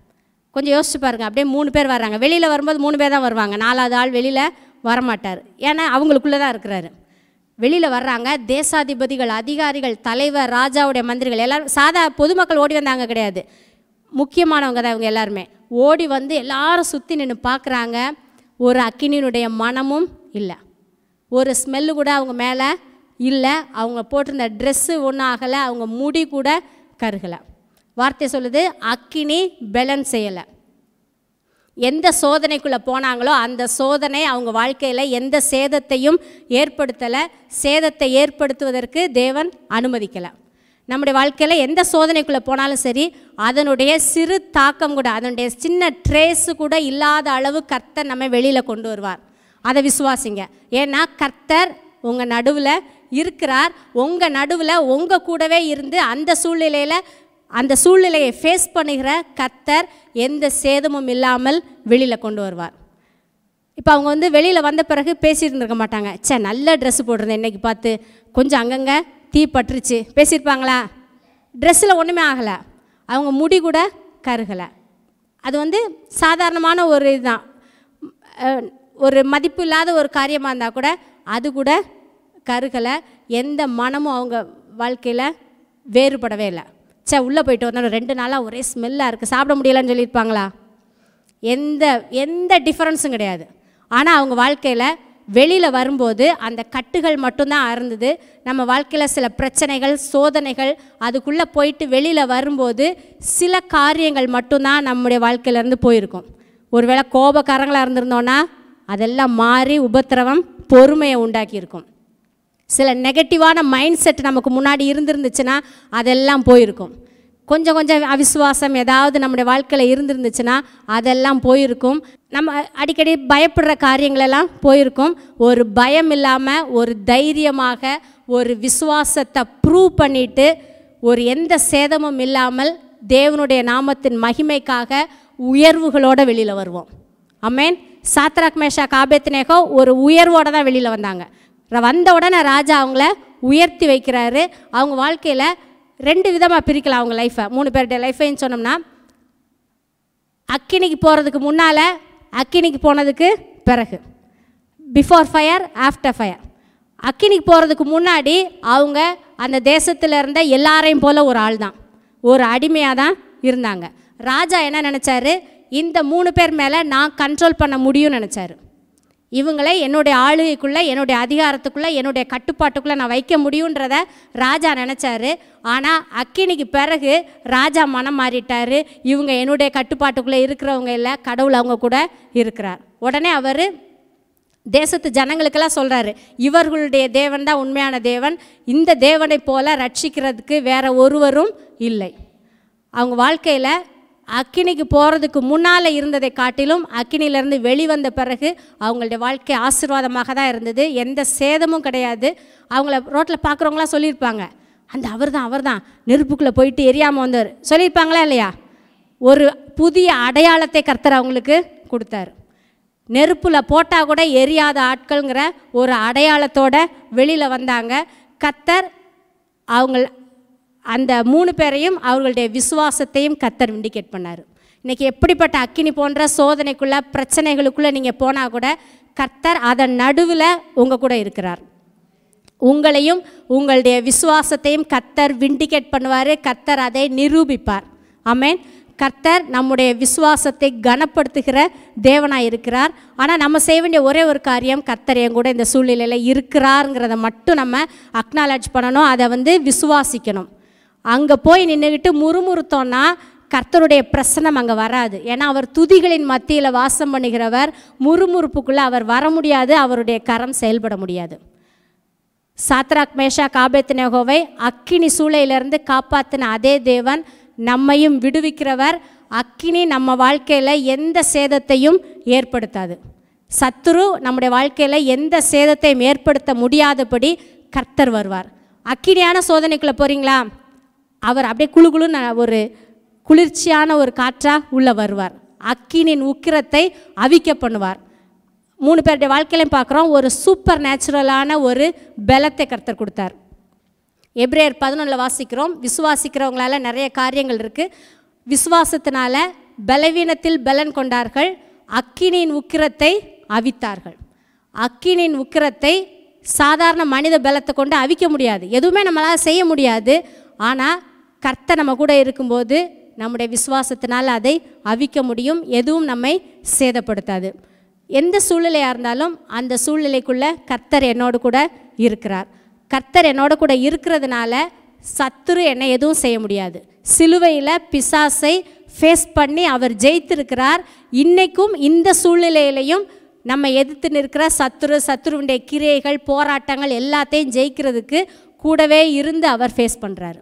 கொஞ்சம் யோசிச்சு பாருங்கள். அப்படியே 3 பேர் வர்றாங்க. வெளியில் வரும்போது 3 பேர் தான் வருவாங்க. 4வது ஆள் வெளியில் வரமாட்டார். ஏன்னா அவங்களுக்குள்ளே தான் இருக்கிறாரு. வெளியில் வர்றாங்க. தேசாதிபதிகள், அதிகாரிகள், தலைவர், ராஜாவுடைய மந்திரிகள் எல்லோரும், சாதா பொதுமக்கள் ஓடி வந்தாங்க கிடையாது, முக்கியமானவங்க தான் இவங்க எல்லாருமே. ஓடி வந்து எல்லாரும் சுற்றி நின்று பார்க்குறாங்க. ஒரு அக்கினியினுடைய மனமும் இல்லை, ஒரு ஸ்மெல்லு கூட அவங்க மேலே இல்லை. அவங்க போட்டிருந்த ட்ரெஸ்ஸு ஒன்றும் ஆகலை, அவங்க முடி கூட கருகலை. வார்த்தை சொல்லுது, அக்கினி பெலன் செய்யலை. எந்த சோதனைக்குள்ளே போனாங்களோ அந்த சோதனை அவங்க வாழ்க்கையில் எந்த சேதத்தையும் ஏற்படுத்தலை. சேதத்தை ஏற்படுத்துவதற்கு தேவன் அனுமதிக்கலை. நம்முடைய வாழ்க்கையில் எந்த சோதனைக்குள்ளே போனாலும் சரி, அதனுடைய சிறு தாக்கம் கூட, அதனுடைய சின்ன ட்ரேஸு கூட இல்லாத அளவு கர்த்தர் நம்ம வெளியில் கொண்டு வருவார். அதை விசுவாசிங்க. ஏன்னா கர்த்தர் உங்கள் நடுவில் இருக்கிறார். உங்கள் நடுவில் உங்கள் கூடவே இருந்து அந்த சூழ்நிலையை ஃபேஸ் பண்ணுகிற கர்த்தர் எந்த சேதமும் இல்லாமல் வெளியில் கொண்டு வருவார். இப்போ அவங்க வந்து வெளியில் வந்த பிறகு பேசிகிட்டு இருக்க மாட்டாங்க. நல்ல ட்ரெஸ்ஸு போட்டிருந்தேன் இன்றைக்கி பார்த்து, கொஞ்சம் அங்கங்கே தீ பட்டுருச்சு, பேசியிருப்பாங்களா? ட்ரெஸ்ஸில் ஒன்றுமே ஆகலை, அவங்க முடி கூட கருகலை. அது வந்து சாதாரணமான ஒரு இதுதான், ஒரு மதிப்பு இல்லாத ஒரு காரியமாக இருந்தால் கூட அது கூட கருகலை. எந்த மனமும் அவங்க வாழ்க்கையில் வேறுபடவே இல்லை. உள்ளே போயிட்டு வந்தாலும் 2 நாளாக ஒரே ஸ்மெல்லாக இருக்குது, சாப்பிட முடியலைன்னு சொல்லியிருப்பாங்களா? எந்த டிஃப்ரென்ஸும் கிடையாது. ஆனால் அவங்க வாழ்க்கையில் வெளியில் வரும்போது அந்த கட்டுகள் மட்டும்தான் அறந்தது. நம்ம வாழ்க்கையில் சில பிரச்சனைகள், சோதனைகள், அதுக்குள்ளே போயிட்டு வெளியில் வரும்போது சில காரியங்கள் மட்டும்தான் நம்முடைய வாழ்க்கையிலேருந்து போயிருக்கும். ஒருவேளை கோபக்காரங்களாக இருந்திருந்தோன்னா அதெல்லாம் மாறி உபத்திரவம், பொறுமையை உண்டாக்கியிருக்கும். சில நெகட்டிவான மைண்ட் செட் நமக்கு முன்னாடி இருந்துருந்துச்சுன்னா அதெல்லாம் போயிருக்கும். கொஞ்சம் அவிசுவாசம் ஏதாவது நம்முடைய வாழ்க்கையில் இருந்துருந்துச்சுன்னா அதெல்லாம் போயிருக்கும். நம்ம அடிக்கடி பயப்படுற காரியங்களெல்லாம் போயிருக்கும். ஒரு பயம் இல்லாமல் ஒரு தைரியமாக ஒரு விசுவாசத்தை ப்ரூவ் பண்ணிவிட்டு ஒரு எந்த சேதமும் இல்லாமல் தேவனுடைய நாமத்தின் மகிமைக்காக உயர்வுகளோடு வெளியில் வருவோம். ஆமென். சாத்ராக், மேஷாக், ஆபேத்நேகோ ஒரு உயர்வோடு தான் வெளியில் வந்தாங்க. வந்த உடனே ராஜா அவங்கள உயர்த்தி வைக்கிறாரு. அவங்க வாழ்க்கையில் 2 விதமாக பிரிக்கலாம் அவங்க லைஃப்பை. 3 பேருடைய லைஃபைன்னு சொன்னோம்னா, அக்கினிக்கு போகிறதுக்கு முன்னால், அக்கினிக்கு போனதுக்கு பிறகு, பிஃபோர் ஃபயர், ஆஃப்டர் ஃபயர். அக்கினிக்கு போகிறதுக்கு முன்னாடி அவங்க அந்த தேசத்தில் இருந்த எல்லாரையும் போல் ஒரு ஆள் தான், ஒரு அடிமையாக தான் இருந்தாங்க. ராஜா என்ன நினச்சாரு, இந்த 3 பேர் மேலே நான் கண்ட்ரோல் பண்ண முடியும்னு நினச்சாரு. இவங்களை என்னுடைய ஆளுகைக்குள்ளே, என்னுடைய அதிகாரத்துக்குள்ளே, என்னுடைய கட்டுப்பாட்டுக்குள்ளே நான் வைக்க முடியுன்றத ராஜா நினச்சாரு. ஆனால் அக்கினிக்கு பிறகு ராஜா மனம் மாறிட்டார். இவங்க என்னுடைய கட்டுப்பாட்டுக்குள்ளே இருக்கிறவங்க இல்லை, கடவுள் அவங்க கூட இருக்கிறார். உடனே அவர் தேசத்து ஜனங்களுக்கெல்லாம் சொல்கிறாரு, இவர்களுடைய தேவன் தான் உண்மையான தேவன், இந்த தேவனை போல ரட்சிக்கிறதுக்கு வேற ஒருவரும் இல்லை. அவங்க வாழ்க்கையில் அக்கினிக்கு போகிறதுக்கு முன்னால் இருந்ததை காட்டிலும் அக்கினியிலேருந்து வெளிவந்த பிறகு அவங்களுடைய வாழ்க்கை ஆசீர்வாதமாக தான் இருந்தது. எந்த சேதமும் கிடையாது. அவங்கள ரோட்டில் பார்க்குறவங்களாம் சொல்லியிருப்பாங்க, அந்த அவர் தான் நெருப்புக்குள்ளே போயிட்டு எரியாமல் வந்தார், சொல்லியிருப்பாங்களா இல்லையா? ஒரு புதிய அடையாளத்தை கர்த்தர் அவங்களுக்கு கொடுத்தாரு. நெருப்பில் போட்டால் கூட எரியாத ஆட்கள்ங்கிற ஒரு அடையாளத்தோடு வெளியில் வந்தாங்க. கர்த்தர் அவங்க அந்த 3 பேரையும் அவர்களுடைய விசுவாசத்தையும் கர்த்தர் விண்டிகேட் பண்ணார். இன்றைக்கி எப்படிப்பட்ட அக்கினி போன்ற சோதனைக்குள்ளே, பிரச்சனைகளுக்குள்ளே நீங்கள் போனால் கூட கர்த்தர் அதன் நடுவில் உங்கள் கூட இருக்கிறார். உங்களையும் உங்களுடைய விசுவாசத்தையும் கர்த்தர் விண்டிகேட் பண்ணுவார். கர்த்தர் அதை நிரூபிப்பார். ஆமென். கர்த்தர் நம்முடைய விசுவாசத்தை கனப்படுத்துகிற தேவனாக இருக்கிறார். ஆனால் நம்ம செய்ய வேண்டிய ஒரே ஒரு காரியம், கர்த்தர் என் கூட இந்த சூழ்நிலையில் இருக்கிறாருங்கிறத மட்டும் நம்ம அக்னாலஜ் பண்ணணும். அதை விசுவாசிக்கணும். அங்கே போய் நின்றுக்கிட்டு முறுமுறுத்தோன்னா கர்த்தருடைய பிரசன்னம் அங்கே வராது. ஏன்னா அவர் துதிகளின் மத்தியில் வாசம் பண்ணுகிறவர். முறுமுறுப்புக்குள்ளே அவர் வர முடியாது, அவருடைய கரம் செயல்பட முடியாது. சாத்ராக், மேஷாக், ஆபேத்நேகோவை அக்கினி சூளையிலிருந்து காப்பாற்றின அதே தேவன் நம்மையும் விடுவிக்கிறவர். அக்கினி நம்ம வாழ்க்கையில் எந்த சேதத்தையும் ஏற்படுத்தாது. சத்துரு நம்முடைய வாழ்க்கையில் எந்த சேதத்தையும் ஏற்படுத்த முடியாதபடி கர்த்தர் வருவார். அக்கினியான சோதனைக்குள்ளே போகிறீங்களா, அவர் அப்படியே குழுகுழுன்னு ஒரு குளிர்ச்சியான ஒரு காற்றாக உள்ளே வருவார். அக்கினின் உக்கிரத்தை அவிக்க பண்ணுவார். 3 பேருடைய வாழ்க்கையிலையும் பார்க்குறோம், ஒரு சூப்பர் நேச்சுரலான ஒரு பலத்தை கர்த்தர் கொடுத்தார். எபிரேயர் 11 வாசிக்கிறோம், விசுவாசிக்கிறவங்களால நிறைய காரியங்கள் இருக்குது. விசுவாசத்தினால பலவீனத்தில் பலன் கொண்டார்கள், அக்கினியின் உக்கிரத்தை அவித்தார்கள். அக்கினியின் உக்கிரத்தை சாதாரண மனித பலத்தை கொண்டு அவிக்க முடியாது, எதுவுமே நம்மளால் செய்ய முடியாது. ஆனால் கர்த்தர் நம்ம கூட இருக்கும்போது நம்முடைய விசுவாசத்தினால் அதை அவிக்க முடியும், எதுவும் நம்மை சேதப்படுத்தாது. எந்த சூழ்நிலையாக இருந்தாலும் அந்த சூழ்நிலைக்குள்ளே கர்த்தர் என்னோடு கூட இருக்கிறார். கர்த்தர் என்னோட கூட இருக்கிறதுனால சத்துரு என்னை எதுவும் செய்ய முடியாது. சிலுவையில் பிசாசை ஃபேஸ் பண்ணி அவர் ஜெயித்திருக்கிறார். இன்றைக்கும் இந்த சூழ்நிலையிலையும் நம்ம எதிர்த்து நிற்கிற சத்துருவுடைய கிரியைகள், போராட்டங்கள் எல்லாத்தையும் ஜெயிக்கிறதுக்கு கூடவே இருந்து அவர் ஃபேஸ் பண்ணுறாரு.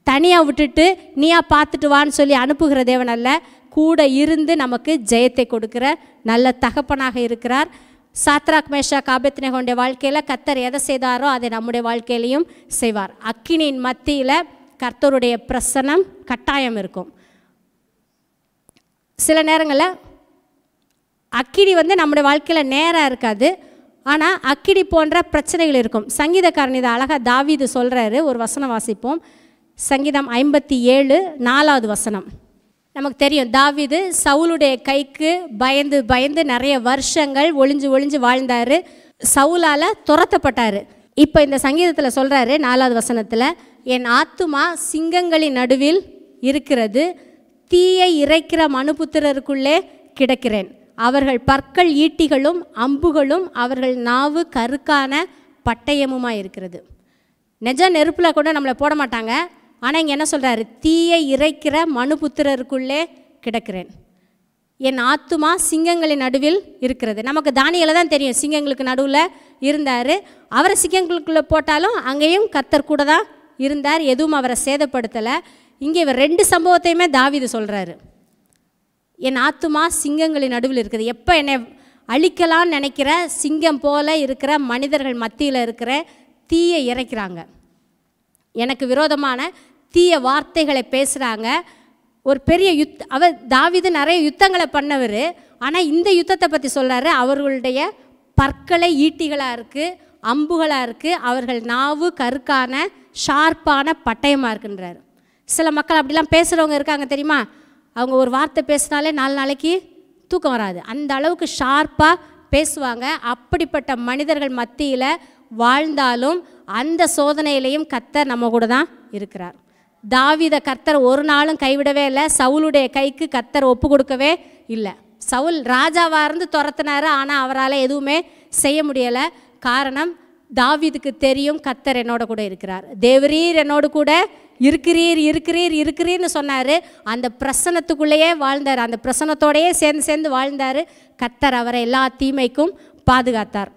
தனியாக விட்டுட்டு நீயா பார்த்துட்டு வான்னு சொல்லி அனுப்புகிற தேவன் அல்ல, கூட இருந்து நமக்கு ஜெயத்தை கொடுக்கிற நல்ல தகப்பனாக இருக்கிறார். சாத்ராக் மேஷாக் ஆபேத்நேகோவுடைய வாழ்க்கையில் கர்த்தர் எதை செய்தாரோ அதை நம்முடைய வாழ்க்கையிலையும் செய்வார். அக்கினியின் மத்தியில் கர்த்தருடைய பிரசன்னம் கட்டாயம் இருக்கும். சில நேரங்களில் அக்கினி நம்முடைய வாழ்க்கையில் நேராக இருக்காது, ஆனால் அக்கினி போன்ற பிரச்சனைகள் இருக்கும். சங்கீதக்காரன் இதை அழகாக தாவீது சொல்கிறாரு. ஒரு வசனம் வாசிப்போம். சங்கீதம் 57:4 வசனம். நமக்கு தெரியும், தாவீது சவுலுடைய கைக்கு பயந்து பயந்து நிறைய வருஷங்கள் ஒளிஞ்சு வாழ்ந்தார். சவுலால் துரத்தப்பட்டார். இப்போ இந்த சங்கீதத்தில் சொல்கிறாரு 4வது வசனத்தில், என் ஆத்துமா சிங்கங்களின் நடுவில் இருக்கிறது, தீயை இறைக்கிற மனுபுத்திரருக்குள்ளே கிடக்கிறேன். அவர்கள் பற்கள் ஈட்டிகளும் அம்புகளும் அவர்கள் நாவு கருக்கான பட்டயமுமாக இருக்கிறது. நிஜ நெருப்பில் கூட நம்மளை போட மாட்டாங்க. ஆனால் இங்கே என்ன சொல்கிறாரு, தீயை இறைக்கிற மனுபுத்திரருக்குள்ளே கிடக்கிறேன். என் ஆத்துமா சிங்கங்களின் நடுவில் இருக்கிறது. நமக்கு தானியேலை தான் தெரியும், சிங்கங்களுக்கு நடுவில் இருந்தார். அவரை சிங்கங்களுக்குள்ளே போட்டாலும் அங்கேயும் கர்த்தர் கூட தான் இருந்தார், எதுவும் அவரை சேதப்படுத்தலை. இங்கே இவர் 2 சம்பவத்தையுமே தாவீது சொல்கிறாரு. என் ஆத்துமா சிங்கங்களின் நடுவில் இருக்குது. எப்போ என்னை அழிக்கலான்னு நினைக்கிற சிங்கம் போல இருக்கிற மனிதர்கள் மத்தியில் இருக்கிற தீயை இறைக்கிறாங்க, எனக்கு விரோதமான தீய வார்த்தைகளை பேசுகிறாங்க. ஒரு பெரிய அவர் தாவீது நிறைய யுத்தங்களை பண்ணவர். ஆனால் இந்த யுத்தத்தை பற்றி சொல்கிறாரு, அவர்களுடைய பற்களை ஈட்டிகளாக இருக்குது, அம்புகளாக இருக்குது, அவர்கள் நாவு கருக்கான ஷார்ப்பான பட்டயமாக இருக்குன்றார். சில மக்கள் அப்படிலாம் பேசுகிறவங்க இருக்காங்க தெரியுமா, அவங்க ஒரு வார்த்தை பேசினாலே 4 நாளைக்கு தூக்கம் வராது, அந்த அளவுக்கு ஷார்ப்பாக பேசுவாங்க. அப்படிப்பட்ட மனிதர்கள் மத்தியில் வாழ்ந்தாலும் அந்த சோதனையிலையும் கர்த்தர் நம்ம கூட தான் இருக்கிறார். தாவீதை கர்த்தர் ஒரு நாளும் கைவிடவே இல்லை. சவுலுடைய கைக்கு கர்த்தர் ஒப்பு கொடுக்கவே இல்லை. சவுல் ராஜாவாக இருந்து துரத்தினார், ஆனால் அவரால் எதுவுமே செய்ய முடியலை. காரணம், தாவீதுக்கு தெரியும் கர்த்தர் என்னோட கூட இருக்கிறார். தேவரீர் என்னோடு கூட இருக்கிறீர்னு சொன்னார். அந்த பிரசன்னத்துக்குள்ளேயே வாழ்ந்தார், அந்த பிரசன்னத்தோடையே சேர்ந்து வாழ்ந்தார். கர்த்தர் அவரை எல்லா தீமைக்கும் பாதுகாத்தார்.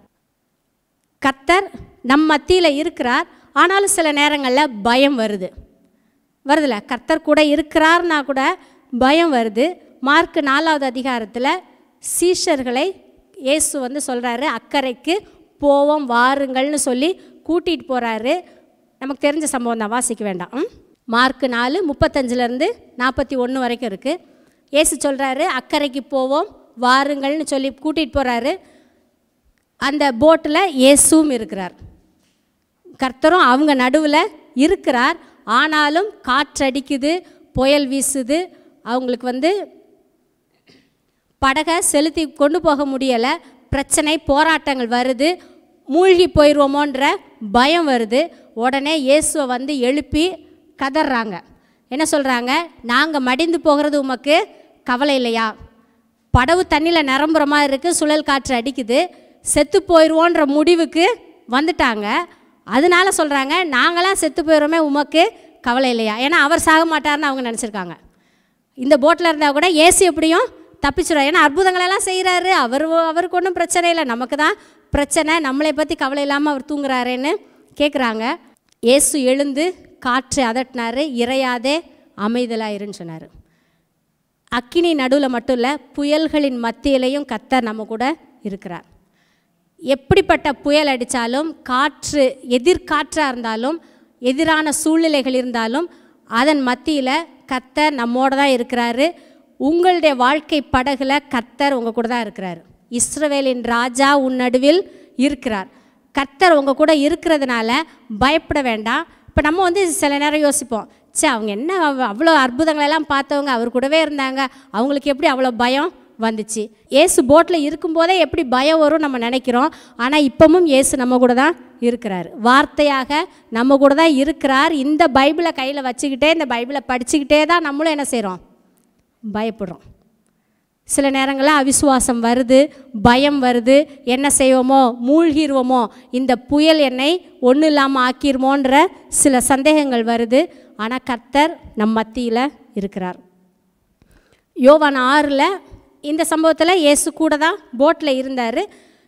கர்த்தர் நம் மத்தியில் இருக்கிறார். ஆனாலும் சில நேரங்களில் பயம் வருதுல்ல, கர்த்தர் கூட இருக்கிறார்னா கூட பயம் வருது. மார்க் 4வது அதிகாரத்தில் சீஷர்களை இயேசு சொல்கிறாரு, அக்கறைக்கு போவோம் வாருங்கள்னு சொல்லி கூட்டிகிட்டு போகிறாரு. நமக்கு தெரிஞ்ச சம்பவம் தான், வாசிக்க வேண்டாம். மார்க் 4:35-41 வரைக்கும் இருக்குது. இயேசு சொல்கிறாரு, அக்கறைக்கு போவோம் வாருங்கள்னு சொல்லி கூட்டிகிட்டு போகிறாரு. அந்த போட்டில் இயேசுவும் இருக்கிறார், கர்த்தரும் அவங்க நடுவில் இருக்கிறார். ஆனாலும் காற்றடிக்குது, புயல் வீசுது, அவங்களுக்கு படகை செலுத்தி கொண்டு போக முடியலை. பிரச்சனை, போராட்டங்கள் வருது, மூழ்கி போயிடுவோமோன்ற பயம் வருது. உடனே இயேசுவை எழுப்பி கதறாங்க. என்ன சொல்கிறாங்க, நாங்கள் மடிந்து போகிறது உமக்கு கவலை இல்லையா? படகு தண்ணியில் நிரம்புற மாதிரி இருக்குது, சுழல் காற்று அடிக்குது, செத்து போயிடுவோன்ற முடிவுக்கு வந்துட்டாங்க. அதனால சொல்கிறாங்க, நாங்களாம் செத்து போயிடுறோமே உமக்கு கவலை இல்லையா? ஏன்னா அவர் சாக மாட்டார்னு அவங்க நினச்சிருக்காங்க. இந்த போட்டில் இருந்தால் கூட இயேசு எப்படியும் தப்பிச்சிடும், ஏன்னா அற்புதங்களெல்லாம் செய்கிறாரு, அவருக்கு ஒன்றும் பிரச்சனை இல்லை, நமக்கு தான் பிரச்சனை, நம்மளை பற்றி கவலை இல்லாமல் அவர் தூங்குறாருன்னு கேட்குறாங்க. இயேசு எழுந்து காற்று அதட்டினார், இறையாதே அமைதலாயிருன்னு சொன்னார். அக்கினி நடுவில் மட்டும் இல்லை, புயல்களின் மத்தியிலையும் கர்த்தர் நம்ம கூட இருக்கிறார். எப்படிப்பட்ட புயல் அடித்தாலும், காற்று எதிர்காற்றாக இருந்தாலும், எதிரான சூழ்நிலைகள் இருந்தாலும், அதன் மத்தியில் கர்த்தர் நம்மோட தான் இருக்கிறாரு. உங்களுடைய வாழ்க்கை படகுல கர்த்தர் உங்கள் கூட தான் இருக்கிறார். இஸ்ரவேலின் ராஜா உன் நடுவில் இருக்கிறார். கர்த்தர் உங்கள் கூட இருக்கிறதுனால பயப்பட வேண்டாம். இப்போ நம்ம சில நேரம் யோசிப்போம், அவங்க என்ன அவ்வளோ அற்புதங்களெல்லாம் பார்த்தவங்க, அவர் கூடவே இருந்தாங்க, அவங்களுக்கு எப்படி அவ்வளோ பயம் வந்துச்சு? ஏசு போட்டில் இருக்கும்போதே எப்படி பயம் வரும் நம்ம நினைக்கிறோம். ஆனால் இப்பவும் ஏசு நம்ம கூட தான் இருக்கிறார். வார்த்தையாக நம்ம கூட தான் இருக்கிறார். இந்த பைபிளை கையில் வச்சுக்கிட்டே, இந்த பைபிளை படிச்சுக்கிட்டே தான் நம்மளும் என்ன செய்கிறோம்? பயப்படுறோம். சில நேரங்களில் அவிசுவாசம் வருது, பயம் வருது, என்ன செய்வோமோ, மூழ்கிடுவோமோ, இந்த புயல் என்னை ஒன்றும் இல்லாமல் ஆக்கிருமோன்ற சில சந்தேகங்கள் வருது. ஆனால் கர்த்தர் நம் மத்தியில் இருக்கிறார். யோவான் 6 இந்த சம்பவத்தில் இயேசு கூட தான் போட்டில் இருந்தார்.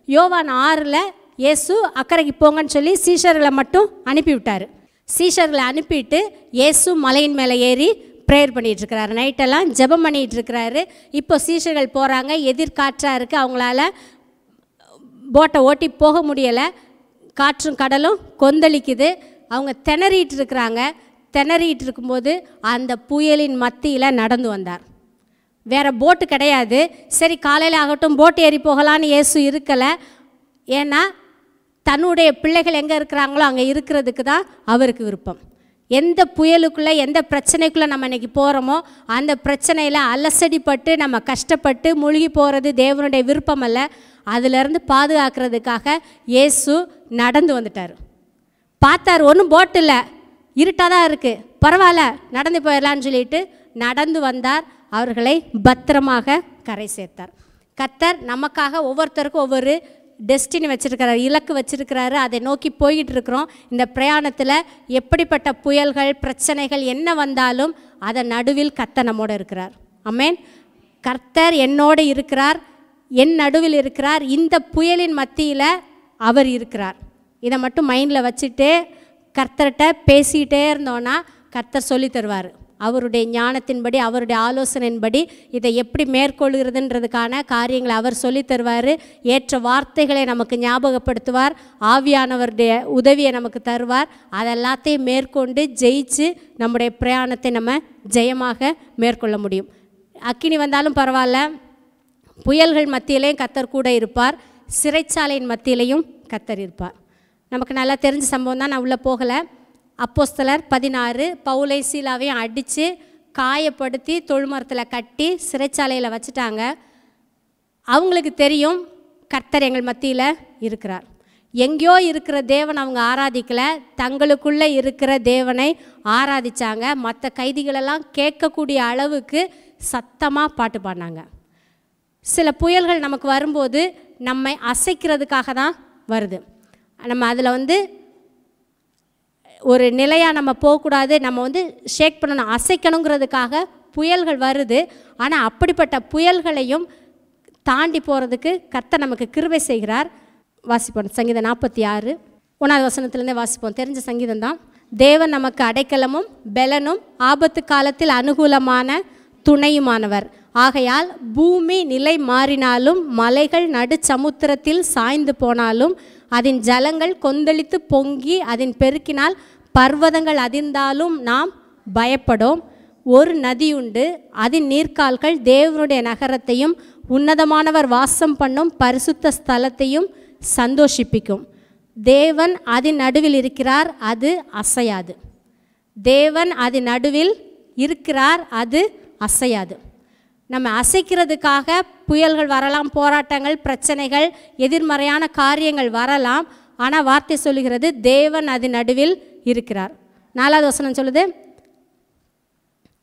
யோவான் 6 இயேசு அக்கறைக்கு போங்கன்னு சொல்லி சீஷர்களை மட்டும் அனுப்பிவிட்டார். சீஷர்களை அனுப்பிட்டு இயேசு மலையின் மேலே ஏறி ப்ரேயர் பண்ணிகிட்ருக்கிறாரு. நைட்டெல்லாம் ஜெபம் பண்ணிகிட்ருக்கிறாரு. இப்போ சீஷர்கள் போகிறாங்க, எதிர்காற்றாக இருக்குது, அவங்களால போட்டை ஓட்டி போக முடியலை, காற்றும் கடலும் கொந்தளிக்குது, அவங்க திணறிட்டு இருக்கிறாங்க. திணறிட்டு இருக்கும்போது அந்த புயலின் மத்தியில் நடந்து வந்தார். வேறு போட்டு கிடையாது. சரி, காலையில் ஆகட்டும் போட்டு ஏறி போகலான்னு இயேசு இருக்கலை. ஏன்னா தன்னுடைய பிள்ளைகள் எங்கே இருக்கிறாங்களோ அங்கே இருக்கிறதுக்கு தான் அவருக்கு விருப்பம். எந்த புயலுக்குள்ளே, எந்த பிரச்சனைக்குள்ளே நம்ம இன்றைக்கி போகிறோமோ அந்த பிரச்சனையில் அலசடிப்பட்டு நம்ம கஷ்டப்பட்டு மூழ்கி போகிறது தேவனுடைய விருப்பம் அல்ல. அதிலிருந்து பாதுகாக்கிறதுக்காக இயேசு நடந்து வந்துட்டார். பார்த்தார், ஒன்றும் போட்டு இல்லை, இருட்டாக தான் இருக்குது, பரவாயில்ல நடந்து போயிடலான்னு சொல்லிட்டு நடந்து வந்தார். அவர்களை பத்திரமாக கரை சேர்த்தார். கர்த்தர் நமக்காக ஒவ்வொருத்தருக்கும் ஒவ்வொரு டெஸ்டினி வச்சுருக்கிறார், இலக்கு வச்சுருக்கிறாரு. அதை நோக்கி போய்கிட்டு இருக்கிறோம். இந்த பிரயாணத்தில் எப்படிப்பட்ட புயல்கள், பிரச்சனைகள் என்ன வந்தாலும் அதன் நடுவில் கர்த்தர் நம்மோடு இருக்கிறார். ஆமென். கர்த்தர் என்னோடு இருக்கிறார், என் நடுவில் இருக்கிறார். இந்த புயலின் மத்தியில் அவர் இருக்கிறார். இதை மட்டும் மைண்டில் வச்சுட்டு கர்த்தர்கிட்ட பேசிகிட்டே இருந்தோன்னா கர்த்தர் சொல்லி தருவார். அவருடைய ஞானத்தின்படி, அவருடைய ஆலோசனையின்படி இதை எப்படி மேற்கொள்கிறதுன்றதுக்கான காரியங்களை அவர் சொல்லி தருவார். ஏற்ற வார்த்தைகளை நமக்கு ஞாபகப்படுத்துவார். ஆவியானவருடைய உதவியை நமக்கு தருவார். அதெல்லாத்தையும் மேற்கொண்டு ஜெயிச்சு நம்முடைய பிரயாணத்தை நம்ம ஜெயமாக மேற்கொள்ள முடியும். அக்கினி வந்தாலும் பரவாயில்ல, புயல்கள் மத்தியிலையும் கர்த்தர் கூட இருப்பார். சிறைச்சாலையின் மத்தியிலையும் கர்த்தர் இருப்பார். நமக்கு நல்லா தெரிஞ்ச சம்பவம் தான், நான் உள்ளே போகலை. அப்போஸ்தலர் 16 பவுலை சீலாவையும் அடித்து காயப்படுத்தி தொழுமரத்தில் கட்டி சிறைச்சாலையில் வச்சுட்டாங்க. அவங்களுக்கு தெரியும் கர்த்தர் எங்கள் மத்தியில் இருக்கிறார். எங்கேயோ இருக்கிற தேவன் அவங்க ஆராதிக்கலை, தங்களுக்குள்ளே இருக்கிற தேவனை ஆராதித்தாங்க. மற்ற கைதிகளெல்லாம் கேட்கக்கூடிய அளவுக்கு சத்தமாக பாட்டு பாடினாங்க. சில புயல்கள் நமக்கு வரும்போது நம்மை அசைக்கிறதுக்காக தான் வருது. நம்ம அதில் ஒரு நிலையாக நம்ம போகக்கூடாது, நம்ம ஷேக் பண்ணணும், அசைக்கணுங்கிறதுக்காக புயல்கள் வருது. ஆனால் அப்படிப்பட்ட புயல்களையும் தாண்டி போகிறதுக்கு கர்த்தர் நமக்கு கிருபை செய்கிறார். வாசிப்போம் சங்கீதம் 46 1வது வசனத்துலேருந்தே வாசிப்போம். தெரிஞ்ச சங்கீதம் தான். தேவன் நமக்கு அடைக்கலமும் பெலனும் ஆபத்து காலத்தில் அனுகூலமான துணையுமானவர். ஆகையால் பூமி நிலை மாறினாலும் மலைகள் நடு சமுத்திரத்தில் சாய்ந்து போனாலும் அதன் ஜலங்கள் கொந்தளித்து பொங்கி அதன் பெருக்கினால் பர்வதங்கள் அதிர்ந்தாலும் நாம் பயப்படோம். ஒரு நதியுண்டு, அதன் நீர்க்கால்கள் தேவனுடைய நகரத்தையும் உன்னதமானவர் வாசம் பண்ணும் பரிசுத்த ஸ்தலத்தையும் சந்தோஷிப்பிக்கும். தேவன் அதன் நடுவில் இருக்கிறார், அது அசையாது. தேவன் அதன் நடுவில் இருக்கிறார், அது அசையாது. நம்ம அசைக்கிறதுக்காக புயல்கள் வரலாம், போராட்டங்கள், பிரச்சனைகள், எதிர்மறையான காரியங்கள் வரலாம். ஆனால் வார்த்தை சொல்லுகிறது தேவன் அது நடுவில் இருக்கிறார். 4வது வசனம் சொல்லுது,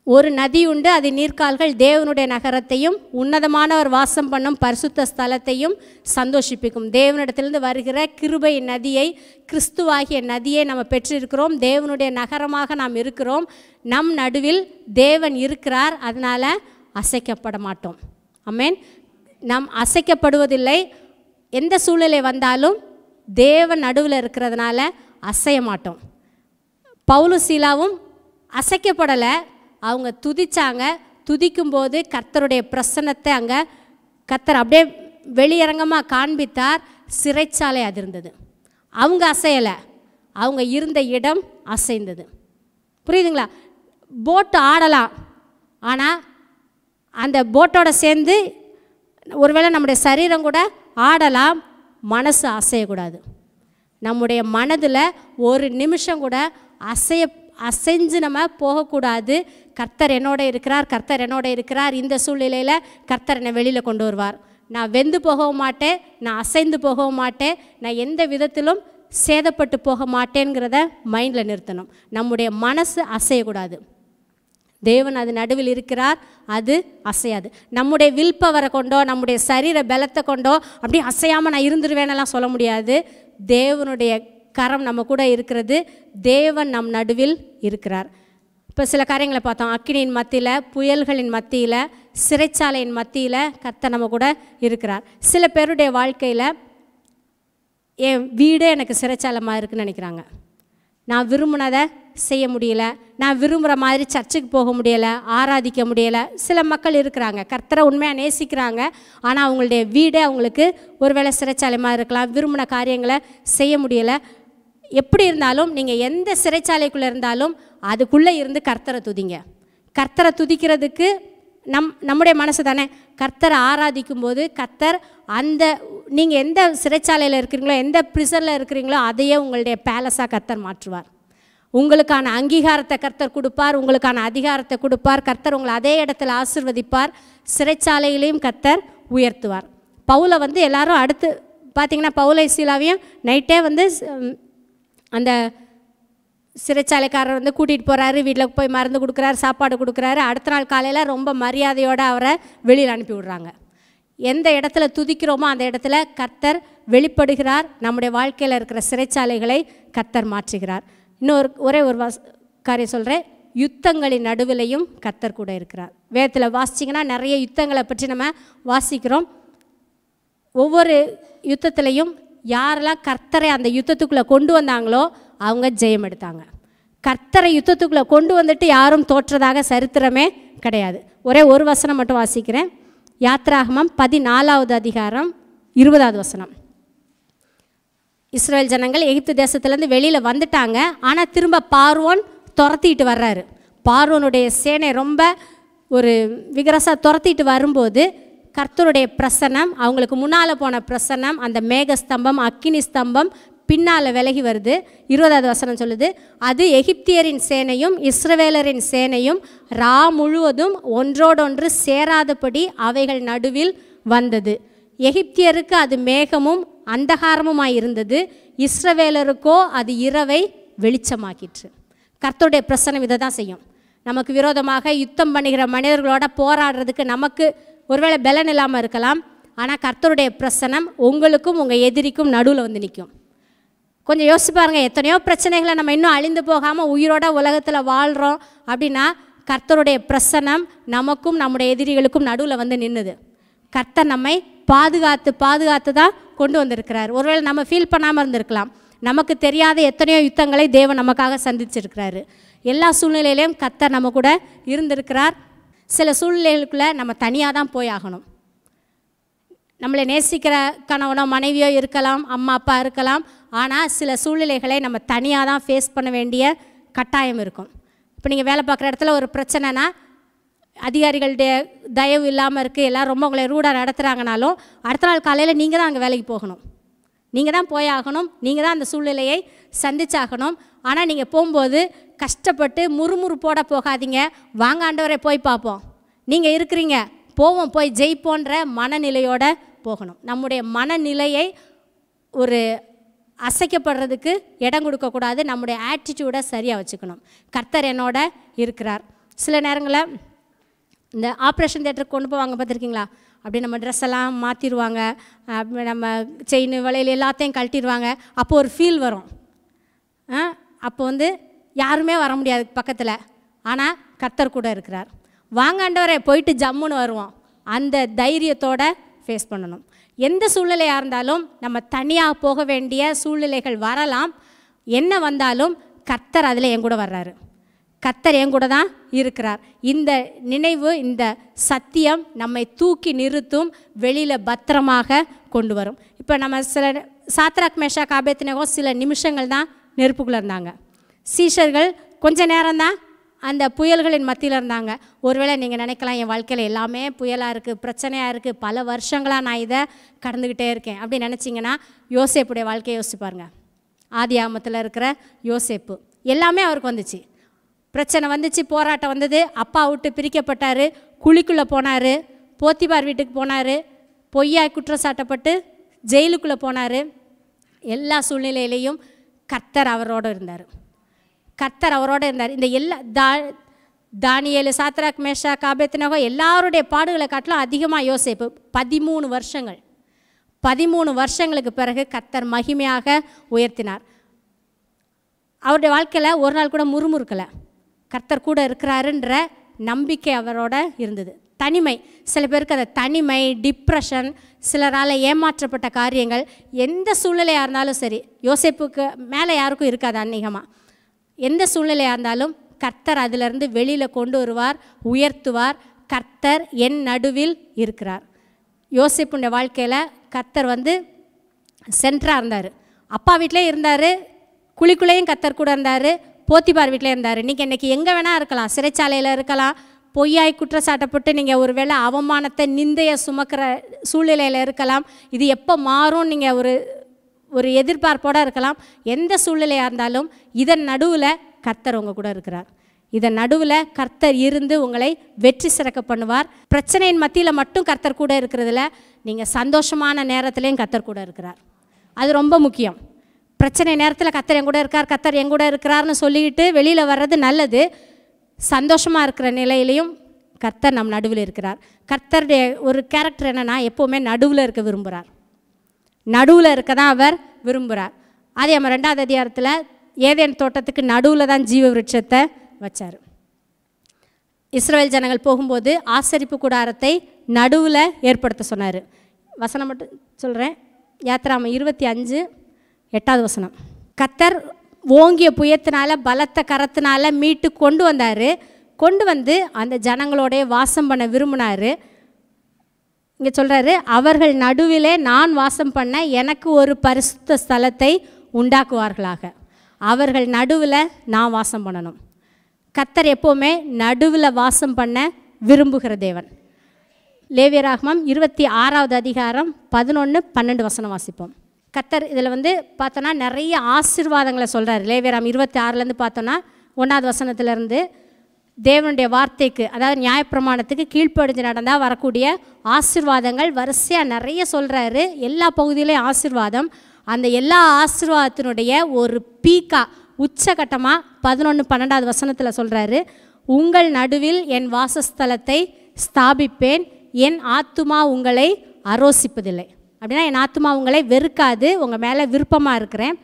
ஒரு நதி உண்டு, அது நீர்க்கால்கள் தேவனுடைய நகரத்தையும் உன்னதமானவர் வாசம் பண்ணும் பரிசுத்த ஸ்தலத்தையும் சந்தோஷிப்பிக்கும். தேவனிடத்திலிருந்து வருகிற கிருபை நதியை, கிறிஸ்துவாகிய நதியை நம்ம பெற்றிருக்கிறோம். தேவனுடைய நகரமாக நாம் இருக்கிறோம். நம் நடுவில் தேவன் இருக்கிறார், அதனால் அசைக்கப்பட மாட்டோம். ஆமென். நாம் அசைக்கப்படுவதில்லை. எந்த சூழ்நிலை வந்தாலும் தேவன் நடுவில் இருக்கிறதுனால அசைய மாட்டோம். பவுலும் சீலாவும் அசைக்கப்படலை, அவங்க துதிச்சாங்க. துதிக்கும்போது கர்த்தருடைய பிரசன்னத்தை அங்கே கர்த்தர் அப்படியே வெளியரங்கமாக காண்பித்தார். சிறைச்சாலை அதிர்ந்தது. அவங்க அசையலை, அவங்க இருந்த இடம் அசைந்தது. புரியுதுங்களா? போட்டு ஆடலாம், ஆனால் அந்த போட்டோட சேர்ந்து ஒருவேளை நம்முடைய சரீரம் கூட ஆடலாம், மனசு அசையக்கூடாது. நம்முடைய மனதில் ஒரு நிமிஷம் கூட அசைஞ்சு நம்ம போகக்கூடாது. கர்த்தர் என்னோட இருக்கிறார், கர்த்தர் என்னோட இருக்கிறார். இந்த சூழ்நிலையில் கர்த்தர் என்னை வெளியில் கொண்டு வருவார். நான் வெந்து போகவும் மாட்டேன், நான் அசைந்து போகவும் மாட்டேன், நான் எந்த விதத்திலும் சேதப்பட்டு போக மாட்டேங்கிறத மைண்டில் நிறுத்தணும். நம்முடைய மனசு அசையக்கூடாது. தேவன் அது நடுவில் இருக்கிறார், அது அசையாது. நம்முடைய வில் பவரை கொண்டோ நம்முடைய சரீர பலத்தை கொண்டோ அப்படி அசையாமல் நான் இருந்துருவேனெல்லாம் சொல்ல முடியாது. தேவனுடைய கரம் நம்ம கூட இருக்கிறது. தேவன் நம் நடுவில் இருக்கிறார். இப்போ சில காரியங்களை பார்த்தோம். அக்கினியின் மத்தியில், புயல்களின் மத்தியில், சிறைச்சாலையின் மத்தியில் கர்த்தர் நம்ம கூட இருக்கிறார். சில பேருடைய வாழ்க்கையில் என் வீடே எனக்கு சிறைச்சாலமாக இருக்குதுன்னு நினைக்கிறாங்க. நான் விரும்பினதை செய்ய முடியல, நான் விரும்புகிற மாதிரி சர்ச்சுக்கு போக முடியலை, ஆராதிக்க முடியலை. சில மக்கள் இருக்கிறாங்க, கர்த்தரை உண்மையாக நேசிக்கிறாங்க, ஆனால் அவங்களுடைய வீடே அவங்களுக்கு ஒருவேளை சிறைச்சாலையாக இருக்கலாம். விரும்பின காரியங்களை செய்ய முடியலை. எப்படி இருந்தாலும் நீங்கள் எந்த சிறைச்சாலைக்குள்ளே இருந்தாலும் அதுக்குள்ளே இருந்து கர்த்தரை துதிங்க. கர்த்தரை துதிக்கிறதுக்கு நம்முடைய மனசு தானே. கர்த்தரை ஆராதிக்கும் போது கர்த்தர் அந்த நீங்கள் எந்த சிறைச்சாலையில் இருக்கிறீங்களோ, எந்த பிரிசனில் இருக்கிறீங்களோ, அதையே உங்களுடைய பேலஸாக கர்த்தர் மாற்றுவார். உங்களுக்கான அங்கீகாரத்தை கர்த்தர் கொடுப்பார், உங்களுக்கான அதிகாரத்தை கொடுப்பார். கர்த்தர் உங்களை அதே இடத்துல ஆசீர்வதிப்பார். சிறைச்சாலையிலையும் கர்த்தர் உயர்த்துவார். பவுலை எல்லாரும் அடுத்து பார்த்திங்கன்னா, பவுலை சீலாவையும் நைட்டே அந்த சிறைச்சாலைக்காரர் கூட்டிகிட்டு போகிறாரு. வீட்டில் போய் மருந்து கொடுக்குறாரு, சாப்பாடு கொடுக்குறாரு. அடுத்த நாள் காலையில் ரொம்ப மரியாதையோடு அவரை வெளியில் அனுப்பி விடுறாங்க. எந்த இடத்துல துதிக்கிறோமோ அந்த இடத்துல கர்த்தர் வெளிப்படுகிறார். நம்முடைய வாழ்க்கையில் இருக்கிற சிறைச்சாலைகளை கர்த்தர் மாற்றுகிறார். ஒரே ஒரு காரியம் சொல்கிறேன். யுத்தங்களின் நடுவிலையும் கர்த்தர் கூட இருக்கிறார். வேதத்தில் வாசிச்சிங்கன்னா நிறைய யுத்தங்களை பற்றி நம்ம வாசிக்கிறோம். ஒவ்வொரு யுத்தத்திலையும் யாரெல்லாம் கர்த்தரை அந்த யுத்தத்துக்குள்ளே கொண்டு வந்தாங்களோ அவங்க ஜெயம் எடுத்தாங்க. கர்த்தரை யுத்தத்துக்குள்ளே கொண்டு வந்துட்டு யாரும் தோற்றதாக சரித்திரமே கிடையாது. ஒரே ஒரு வசனம் மட்டும் வாசிக்கிறேன். யாத்ராகமம் 14வது அதிகாரம் 20வது வசனம். இஸ்ரவேல் ஜனங்கள் எகிப்து தேசத்துலேருந்து வெளியில் வந்துட்டாங்க. ஆனால் திரும்ப பார்வோன் துரத்திட்டு வர்றாரு. பார்வோனுடைய சேனை ரொம்ப ஒரு விகரசாக துரத்திட்டு வரும்போது கர்த்தருடைய பிரசன்னம், அவங்களுக்கு முன்னால் போன பிரசன்னம், அந்த மேகஸ்தம்பம், அக்கினி ஸ்தம்பம் பின்னால் விலகி வருது. 20வது வசனம் சொல்லுது, அது எகிப்தியரின் சேனையும் இஸ்ரவேலரின் சேனையும் ரா முழுவதும் ஒன்றோடொன்று சேராதபடி அவைகள் நடுவில் வந்தது. எகிப்தியருக்கு அது மேகமும் அந்தகாரமுமாய் இருந்தது, இஸ்ரவேலருக்கோ அது இரவை வெளிச்சமாக்கிற்று. கர்த்தருடைய பிரசன்னம் இதை தான் செய்யும். நமக்கு விரோதமாக யுத்தம் பண்ணுகிற மனிதர்களோட போராடுறதுக்கு நமக்கு ஒருவேளை பலன் இல்லாமல் இருக்கலாம். ஆனால் கர்த்தருடைய பிரசன்னம் உங்களுக்கும் உங்கள் எதிரிக்கும் நடுவில் நிற்கும். கொஞ்சம் யோசிச்சு பாருங்கள். எத்தனையோ பிரச்சனைகளை நம்ம இன்னும் அழிந்து போகாமல் உயிரோட உலகத்தில் வாழ்கிறோம் அப்படின்னா கர்த்தருடைய பிரசன்னம் நமக்கும் நம்முடைய எதிரிகளுக்கும் நடுவில் நின்றுது. கர்த்தர் நம்மை பாதுகாத்து தான் கொண்டு வந்திருக்கிறார். ஒருவேளை நம்ம ஃபீல் பண்ணாமல் இருந்திருக்கலாம். நமக்கு தெரியாத எத்தனையோ யுத்தங்களை தேவன் நமக்காக சந்திச்சிருக்கிறாரு. எல்லா சூழ்நிலையிலையும் கர்த்தர் நம்ம கூட இருந்திருக்கிறார். சில சூழ்நிலைகளுக்குள்ளே நம்ம தனியாக தான் போய் ஆகணும். நம்மளை நேசிக்கிற கணவனோ மனைவியோ இருக்கலாம், அம்மா அப்பா இருக்கலாம். ஆனால் சில சூழ்நிலைகளை நம்ம தனியாக தான் ஃபேஸ் பண்ண வேண்டிய கட்டாயம் இருக்கும். இப்போ நீங்கள் வேலை பார்க்குற இடத்துல ஒரு பிரச்சனைனா அதிகாரிகளுடைய தயவு இல்லாமல் இருக்குது, எல்லோரும் ரொம்ப உங்களை ரூடாக நடத்துகிறாங்கனாலும் அடுத்த நாள் காலையில் நீங்கள் தான் அங்கே வேலைக்கு போகணும். நீங்கள் தான் போயாகணும். நீங்கள் தான் அந்த சூழ்நிலையை சந்திச்சாகணும். ஆனால் நீங்கள் போகும்போது கஷ்டப்பட்டு முறுமுறுப்போட போகாதீங்க. வாங்க ஆண்டவரை போய் பார்ப்போம், நீங்கள் இருக்கிறீங்க, போவோம், போய் ஜெயிப்போன்ற மனநிலையோடு போகணும். நம்முடைய மனநிலையை ஒரு அசைக்கப்படுறதுக்கு இடம் கொடுக்கக்கூடாது. நம்முடைய ஆட்டிடியூடை சரியாக வச்சுக்கணும். கர்த்தர் என்னோட இருக்கிறார். சில நேரங்களில் இந்த ஆப்ரேஷன் தியேட்டருக்கு கொண்டு போவாங்க, பார்த்துருக்கீங்களா? அப்படி நம்ம ட்ரெஸ் எல்லாம் மாற்றிடுவாங்க, நம்ம செயின் வளையல் எல்லாத்தையும் கழட்டிடுவாங்க. அப்போது ஒரு ஃபீல் வரும். அப்போ யாருமே வர முடியாது பக்கத்தில். ஆனால் கர்த்தர் கூட இருக்கிறார். வாங்காண்டவரை போயிட்டு ஜம்முன்னு வருவோம். அந்த தைரியத்தோடு ஃபேஸ் பண்ணணும். எந்த சூழ்நிலையாக இருந்தாலும் நம்ம தனியாக போக வேண்டிய சூழ்நிலைகள் வரலாம். என்ன வந்தாலும் கர்த்தர் அதில் என் கூட வர்றாரு. கர்த்தர் என் கூட தான் இருக்கிறார். இந்த நினைவு, இந்த சத்தியம் நம்மை தூக்கி நிறுத்தும், வெளியில் பத்திரமாக கொண்டு வரும். இப்போ நம்ம சில சாத்ராக் மேஷாக் ஆபேத்நேகோ சில நிமிஷங்கள் தான் நெருப்புக்குள்ளே இருந்தாங்க. சீஷர்கள் கொஞ்ச நேரம்தான் அந்த புயல்களின் மத்தியில் இருந்தாங்க. ஒருவேளை நீங்கள் நினைக்கலாம், என் வாழ்க்கையில் எல்லாமே புயலாக இருக்குது, பிரச்சனையாக இருக்குது, பல வருஷங்களாக நான் இதை கடந்துக்கிட்டே இருக்கேன் அப்படி நினச்சிங்கன்னா யோசேப்புடைய வாழ்க்கையை யோசிச்சு பாருங்க. ஆதியாகமத்தில் இருக்கிற யோசேப்பு எல்லாமே அவருக்கு வந்துச்சு. பிரச்சனை வந்துச்சு, போராட்டம் வந்தது, அப்பா விட்டு பிரிக்கப்பட்டார், குழிக்குள்ளே போனார், போத்திபார் வீட்டுக்கு போனார், பொய்யாய் குற்றச்சாட்டப்பட்டு ஜெயிலுக்குள்ளே போனார். எல்லா சூழ்நிலையிலையும் கர்த்தர் அவரோடு இருந்தார். கர்த்தர் அவரோடு இருந்தார். இந்த எல்லா தானியேல், சாத்ராக், மேஷாக், ஆபேத்நேகோ எல்லாருடைய பாடுகளை காட்டிலும் அதிகமாக யோசேப்பு 13 வருஷங்களுக்கு பிறகு கர்த்தர் மகிமையாக உயர்த்தினார். அவருடைய வாழ்க்கையில் ஒரு நாள் கூட முறுமுறுக்கலை. கர்த்தர் கூட இருக்கிறாருன்ற நம்பிக்கை அவரோட இருந்தது. தனிமை, சில பேருக்கு அந்த தனிமை, டிப்ரெஷன், சிலரால் ஏமாற்றப்பட்ட காரியங்கள், எந்த சூழ்நிலையாக இருந்தாலும் சரி, யோசேப்புக்கு மேலே யாருக்கும் இருக்காது அநேகமாக. எந்த சூழ்நிலையாக இருந்தாலும் கர்த்தர் அதிலிருந்து வெளியில் கொண்டு வருவார், உயர்த்துவார். கர்த்தர் என் நடுவில் இருக்கிறார். யோசேப்புடைய வாழ்க்கையில் கர்த்தர் சென்டராக இருந்தார். அப்பா வீட்டிலே இருந்தார், குழிக்குள்ளேயும் கர்த்தர் கூட இருந்தார், போத்திபார் வீட்டிலே இருந்தார். நீங்கள் இன்றைக்கி எங்கே வேணால் இருக்கலாம், சிறைச்சாலையில் இருக்கலாம், பொய்யாய் குற்றச்சாட்டப்பட்டு நீங்கள் ஒரு வேளை அவமானத்தை, நிந்தையை சுமக்கிற சூழ்நிலையில் இருக்கலாம். இது எப்போ மாறும் நீங்கள் ஒரு எதிர்பார்ப்போடு இருக்கலாம். எந்த சூழ்நிலையாக இருந்தாலும் இதன் நடுவில் கர்த்தர் உங்கள் கூட இருக்கிறார். இதன் நடுவில் கர்த்தர் இருந்து உங்களை வெற்றி சிறக்க பண்ணுவார். பிரச்சனையின் மத்தியில் மட்டும் கர்த்தர் கூட இருக்கிறதில்ல, நீங்கள் சந்தோஷமான நேரத்துலேயும் கர்த்தர் கூட இருக்கிறார். அது ரொம்ப முக்கியம். பிரச்சனை நேரத்தில் கர்த்தர் என் கூட இருக்கார், கர்த்தர் என் கூட இருக்கிறார்னு சொல்லிக்கிட்டு வெளியில் வர்றது நல்லது. சந்தோஷமாக இருக்கிற நிலையிலையும் கர்த்தர் நம் நடுவில் இருக்கிறார். கர்த்தருடைய ஒரு கேரக்டர் என்னென்னா, எப்போவுமே நடுவில் இருக்க விரும்புகிறார். நடுவில் இருக்க தான் அவர் விரும்புகிறார். அதே நம்ம 2வது அதிகாரத்தில் ஏதேன் தோட்டத்துக்கு நடுவில் தான் ஜீவ விருட்சத்தை வச்சார். இஸ்ரவேல் ஜனங்கள் போகும்போது ஆசரிப்பு கூடாரத்தை நடுவில் ஏற்படுத்த சொன்னார். வசனம் மட்டும் சொல்கிறேன். யாத்திராம 25:8 வசனம். கர்த்தர் ஓங்கிய புயத்தினால, பலத்த கரத்தினால மீட்டு கொண்டு வந்தார். கொண்டு வந்து அந்த ஜனங்களோடைய வாசம் பண்ண விரும்பினார். இங்கே சொல்கிறாரு, அவர்கள் நடுவிலே நான் வாசம் பண்ண எனக்கு ஒரு பரிசுத்த ஸ்தலத்தை உண்டாக்குவார்களாக. அவர்கள் நடுவில் நான் வாசம் பண்ணணும். கர்த்தர் எப்போவுமே நடுவில் வாசம் பண்ண விரும்புகிற தேவன். லேவியராகமம் 26வது அதிகாரம் 11-12 வசனம் வாசிப்போம். கர்த்தர் இதில் பார்த்தோன்னா நிறைய ஆசீர்வாதங்களை சொல்கிறார். லேவியராகமம் 26லேருந்து பார்த்தோன்னா 1வது வசனத்திலேருந்து தேவனுடைய வார்த்தைக்கு, அதாவது நியாயப்பிரமாணத்துக்கு கீழ்ப்படிஞ்சு நடந்தால் வரக்கூடிய ஆசீர்வாதங்கள் வரிசையாக நிறைய சொல்கிறாரு. எல்லா பகுதியிலையும் ஆசீர்வாதம். அந்த எல்லா ஆசீர்வாதத்தினுடைய ஒரு பீக்கா, உச்சகட்டமாக 11-12வது வசனத்தில் சொல்கிறாரு, உங்கள் நடுவில் என் வாசஸ்தலத்தை ஸ்தாபிப்பேன், என் ஆத்துமா உங்களை அரோசிப்பதில்லை. அப்படின்னா என் ஆத்துமா உங்களை வெறுக்காது, உங்கள் மேலே விருப்பமாக இருக்கிறேன்.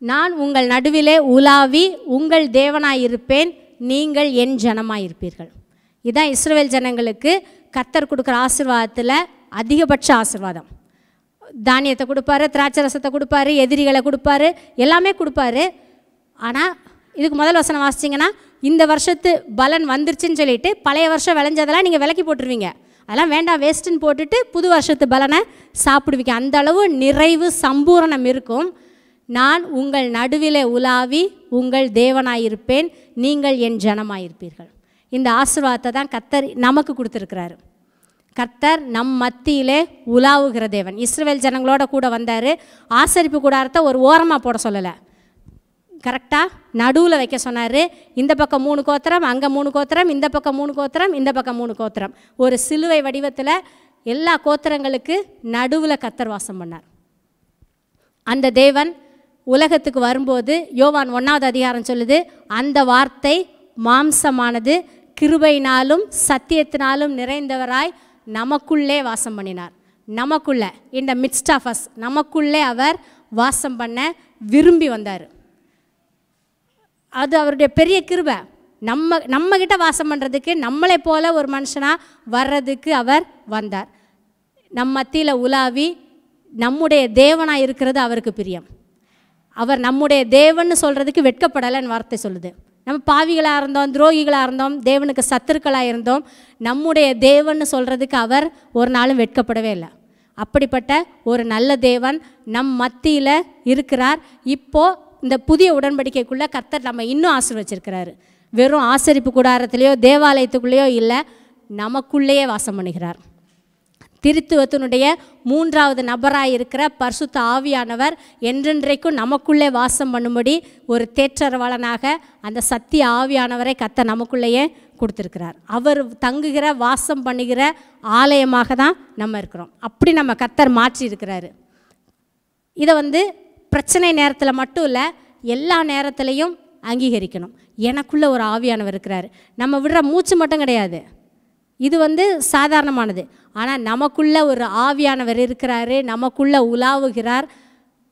நான் உங்கள் நடுவிலே உலாவி உங்கள் தேவனாயிருப்பேன், நீங்கள் என் ஜனமாயிருப்பீர்கள். இதுதான் இஸ்ரவேல் ஜனங்களுக்கு கர்த்தர் கொடுக்குற ஆசீர்வாதத்தில் அதிகபட்ச ஆசீர்வாதம். தானியத்தை கொடுப்பாரு, திராட்சை ரசத்தை கொடுப்பாரு, எதிரிகளை கொடுப்பாரு, எல்லாமே கொடுப்பாரு. ஆனால் இதுக்கு முதல் வசனம் வாசிச்சிங்கன்னா, இந்த வருஷத்து பலன் வந்துருச்சுன்னு சொல்லிட்டு பழைய வருஷம் விளைஞ்சதெல்லாம் நீங்கள் விலக்கி போட்டுருவீங்க. அதெல்லாம் வேண்டாம், வேஸ்ட்டுன்னு போட்டுட்டு புது வருஷத்து பலனை சாப்பிடுவீங்க. அந்த அளவு நிறைவு, சம்பூரணம் இருக்கும். நான் உங்கள் நடுவிலே உலாவி உங்கள் தேவனாயிருப்பேன், நீங்கள் என் ஜனமாயிருப்பீர்கள். இந்த ஆசீர்வாதத்தை தான் கர்த்தர் நமக்கு கொடுத்துருக்கிறாரு. கர்த்தர் நம் மத்தியிலே உலாவுகிற தேவன். இஸ்ரவேல் ஜனங்களோட கூட வந்தார். ஆசரிப்பு கூடாரத்தை ஒரு ஓரமாக போட சொல்லலை, கரெக்டாக நடுவில் வைக்க சொன்னார். இந்த பக்கம் 3 கோத்திரம், அங்கே 3 கோத்திரம், இந்த பக்கம் 3 கோத்திரம், இந்த பக்கம் 3 கோத்திரம், ஒரு சிலுவை வடிவத்தில் எல்லா கோத்திரங்களுக்கு நடுவில் கர்த்தர் வாசம் பண்ணார். அந்த தேவன் உலகத்துக்கு வரும்போது யோவான் 1வது அதிகாரம் சொல்லுது, அந்த வார்த்தை மாம்சமானது, கிருபையினாலும் சத்தியத்தினாலும் நிறைந்தவராய் நமக்குள்ளே வாசம் பண்ணினார். நமக்குள்ளே, இன் த மிட்ஸ்ட் ஆஃப் அஸ், நமக்குள்ளே அவர் வாசம் பண்ண விரும்பி வந்தார். அது அவருடைய பெரிய கிருபை. நம்மக்கிட்ட வாசம் பண்ணுறதுக்கு, நம்மளை போல ஒரு மனுஷனாக வர்றதுக்கு அவர் வந்தார். நம் மத்தியில் உலாவி நம்முடைய தேவனாக இருக்கிறது அவருக்கு பிரியம். அவர் நம்முடைய தேவன்னு சொல்கிறதுக்கு வெட்கப்படலைன்னு வார்த்தை சொல்லுது. நம்ம பாவிகளாக இருந்தோம், துரோகிகளாக இருந்தோம், தேவனுக்கு சத்துருக்களாக இருந்தோம். நம்முடைய தேவன்னு சொல்கிறதுக்கு அவர் ஒரு நாளும் வெட்கப்படவே இல்லை. அப்படிப்பட்ட ஒரு நல்ல தேவன் நம் மத்தியில் இருக்கிறார். இப்போது இந்த புதிய உடன்படிக்கைக்குள்ளே கர்த்தர் நம்ம இன்னும் ஆசீர்வச்சிருக்கிறாரு. வெறும் ஆசரிப்பு கூடாரத்திலேயோ தேவாலயத்துக்குள்ளேயோ இல்லை, நமக்குள்ளேயே வாசம் பண்ணுகிறார். திருத்துவத்தினுடைய 3வது நபராக இருக்கிற பரிசுத்த ஆவியானவர் என்றென்றைக்கும் நமக்குள்ளே வாசம் பண்ணும்படி ஒரு தேற்றரவாளனாக அந்த சத்திய ஆவியானவரை கர்த்தர் நமக்குள்ளேயே கொடுத்துருக்கிறார். அவர் தங்குகிற வாசம் பண்ணுகிற ஆலயமாக தான் நம்ம இருக்கிறோம். அப்படி நம்ம கர்த்தர் மாற்றி இருக்கிறாரு. இதை பிரச்சனை நேரத்தில் மட்டும் இல்லை, எல்லா நேரத்துலையும் அங்கீகரிக்கணும். எனக்குள்ளே ஒரு ஆவியானவர் இருக்கிறார். நம்ம விடுற மூச்சு மட்டும் கிடையாது, இது சாதாரணமானது. ஆனால் நமக்குள்ளே ஒரு ஆவியானவர் இருக்கிறாரு, நமக்குள்ளே உலாவுகிறார்.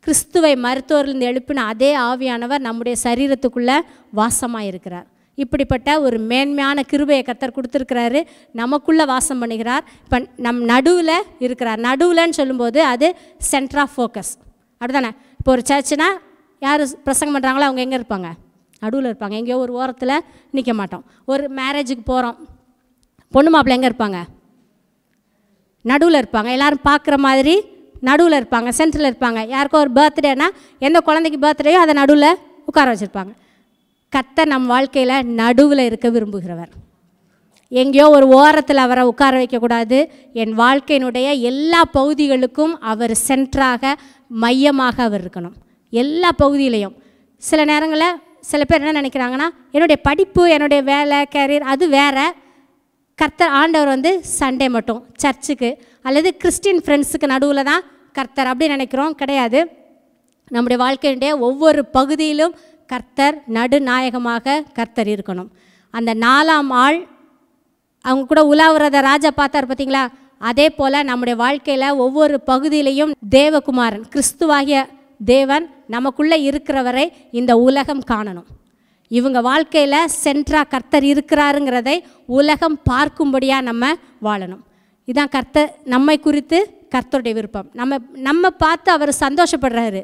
கிறிஸ்துவை மருத்துவர்லேருந்து எழுப்பின அதே ஆவியானவர் நம்முடைய சரீரத்துக்குள்ளே வாசமாக இருக்கிறார். இப்படிப்பட்ட ஒரு மேன்மையான கிருபையை கர்த்தர் கொடுத்துருக்கிறாரு, நமக்குள்ளே வாசம் பண்ணுகிறார். இப்போ நம் நடுவில் இருக்கிறார். நடுவில்னு சொல்லும்போது அது சென்டர் ஆஃப் ஃபோக்கஸ், அப்படிதானே? இப்போ ஒரு சர்ச்சுனா யார் பிரசங்கம் பண்ணுறாங்களோ அவங்க எங்கே இருப்பாங்க? நடுவில் இருப்பாங்க. எங்கேயோ ஒரு ஓரத்தில் நிற்க மாட்டோம். ஒரு மேரேஜுக்கு போகிறோம், பொண்ணு மாப்பிள்ளை எங்கே இருப்பாங்க? நடுவில் இருப்பாங்க. எல்லோரும் பார்க்குற மாதிரி நடுவில் இருப்பாங்க, சென்டரில் இருப்பாங்க. யாருக்கோ ஒரு பர்த்டேனா எந்த குழந்தைக்கு பர்த்டேயோ அதை நடுவில் உட்கார வச்சுருப்பாங்க. கர்த்தர் நம் வாழ்க்கையில் நடுவில் இருக்க விரும்புகிறவர். எங்கேயோ ஒரு ஓரத்தில் அவரை உட்கார வைக்கக்கூடாது. என் வாழ்க்கையினுடைய எல்லா பகுதிகளுக்கும் அவர் சென்டராக, மையமாக அவர் இருக்கணும். எல்லா பகுதியிலையும். சில நேரங்களில் சில பேர் என்ன நினைக்கிறாங்கன்னா, என்னுடைய படிப்பு, என்னுடைய வேலை, கேரியர் அது வேறு. கர்த்தர் ஆண்டவர் சண்டே மட்டும் சர்ச்சுக்கு அல்லது கிறிஸ்டின் ஃப்ரெண்ட்ஸுக்கு நடுவில் தான் கர்த்தர், அப்படி நினைக்கிறோம். கிடையாது. நம்முடைய வாழ்க்கையினுடைய ஒவ்வொரு பகுதியிலும் கர்த்தர் நடுநாயகமாக கர்த்தர் இருக்கணும். அந்த 4ஆம் ஆள் அவங்க கூட உலாவுறத ராஜா பார்த்தார் பார்த்தீங்களா? அதே போல் நம்முடைய வாழ்க்கையில் ஒவ்வொரு பகுதியிலையும் தேவகுமாரன் கிறிஸ்துவாகிய தேவன் நமக்குள்ளே இருக்கிறவரை இந்த உலகம் காணணும். இவங்க வாழ்க்கையில் சென்ட்ராக கர்த்தர் இருக்கிறாருங்கிறதை உலகம் பார்க்கும்படியாக நம்ம வாழணும். இதுதான் கர்த்தர் நம்மை குறித்து கர்த்தருடைய விருப்பம். நம்ம பார்த்து அவர் சந்தோஷப்படுறாரு.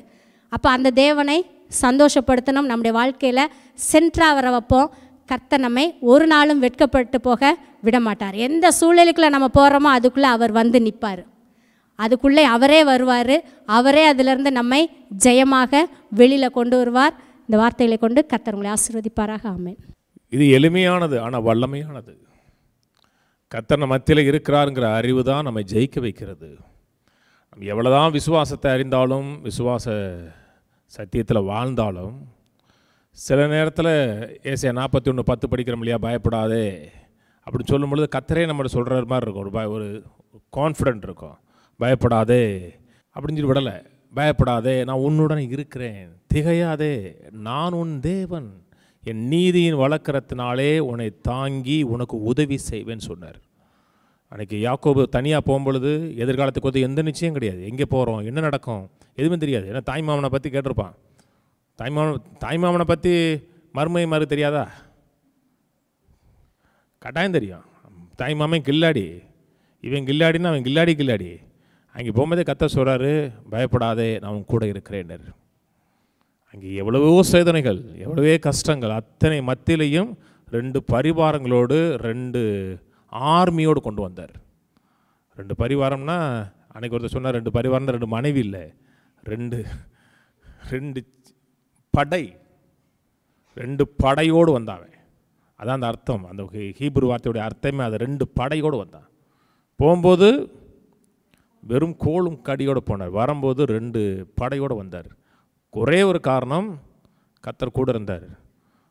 அப்போ அந்த தேவனை சந்தோஷப்படுத்தணும். நம்முடைய வாழ்க்கையில் சென்ட்ராக வர வைப்போம். கர்த்தர் நம்மை ஒரு நாளும் வெட்கப்பட்டு போக விட மாட்டார். எந்த சூழ்நிலைக்குள்ளே நம்ம போகிறோமோ அதுக்குள்ளே அவர் நிற்பார். அதுக்குள்ளே அவரே வருவார். அவரே அதிலிருந்து நம்மை ஜெயமாக வெளியில் கொண்டு வருவார். இந்த வார்த்தைகளை கொண்டு கர்த்தர் உங்களை ஆசீர்வதிப்பாராக. ஆமென்.
இது எளிமையானது, ஆனால் வல்லமையானது. கர்த்தர் நம்ம மத்தியில் இருக்கிறாருங்கிற அறிவு தான் நம்மை ஜெயிக்க வைக்கிறது. நம்ம எவ்வளோதான் விசுவாசத்தை அறிந்தாலும், விசுவாச சத்தியத்தில் வாழ்ந்தாலும், சில நேரத்தில் ஏசாயா 41:10 படிக்கிறோம் இல்லையா, பயப்படாதே அப்படின்னு சொல்லும் பொழுது கர்த்தரே நம்மகிட்ட சொல்கிற மாதிரி இருக்கும். ஒரு கான்ஃபிடென்ட் இருக்கும். பயப்படாதே அப்படின்னு சொல்லி விடலை. பயப்படாதே, நான் உன்னுடன் இருக்கிறேன், திகையாதே, நான் உன் தேவன், என் நீதியின் வளர்க்கறதுனாலே உன்னை தாங்கி உனக்கு உதவி செய்வேன்னு சொன்னார். அன்றைக்கி யாக்கோபு தனியாக போகும்பொழுது எதிர்காலத்துக்கு எந்த நிச்சயம் கிடையாது. எங்கே போகிறோம், என்ன நடக்கும், எதுவுமே தெரியாது. ஏன்னா தாய்மாமனை பற்றி கேட்டிருப்பான். தாய்மாமனை பற்றி மறு தெரியாதா? கட்டாயம் தெரியும். தாய்மாமன் கில்லாடி, இவன் கில்லாடின்னா அவன் கில்லாடி. அங்கே போகும்போதே கர்த்தர் சொல்கிறாரு, பயப்படாதே, நான் உன் கூட இருக்கிறேன். அங்கே எவ்வளவோ சேதனைகள், எவ்வளவோ கஷ்டங்கள், அத்தனை மத்தியிலையும் 2 பரிவாரங்களோடு 2 ஆர்மியோடு கொண்டு வந்தார். 2 பரிவாரம்னா அன்றைக்கி ஒருத்தர் சொன்னார், 2 பரிவாரம் 2 மனைவி இல்லை, 2 படை, 2 படையோடு வந்தாவே. அதான் அந்த அர்த்தம். அந்த ஹீப்ரு வார்த்தையுடைய அர்த்தமே அது. 2 படையோடு வந்தான். போகும்போது வெறும் கோளும் கடியோடு போனார். வரும்போது 2 படையோடு வந்தார். ஒரே ஒரு காரணம், கர்த்தர் கூட இருந்தார்.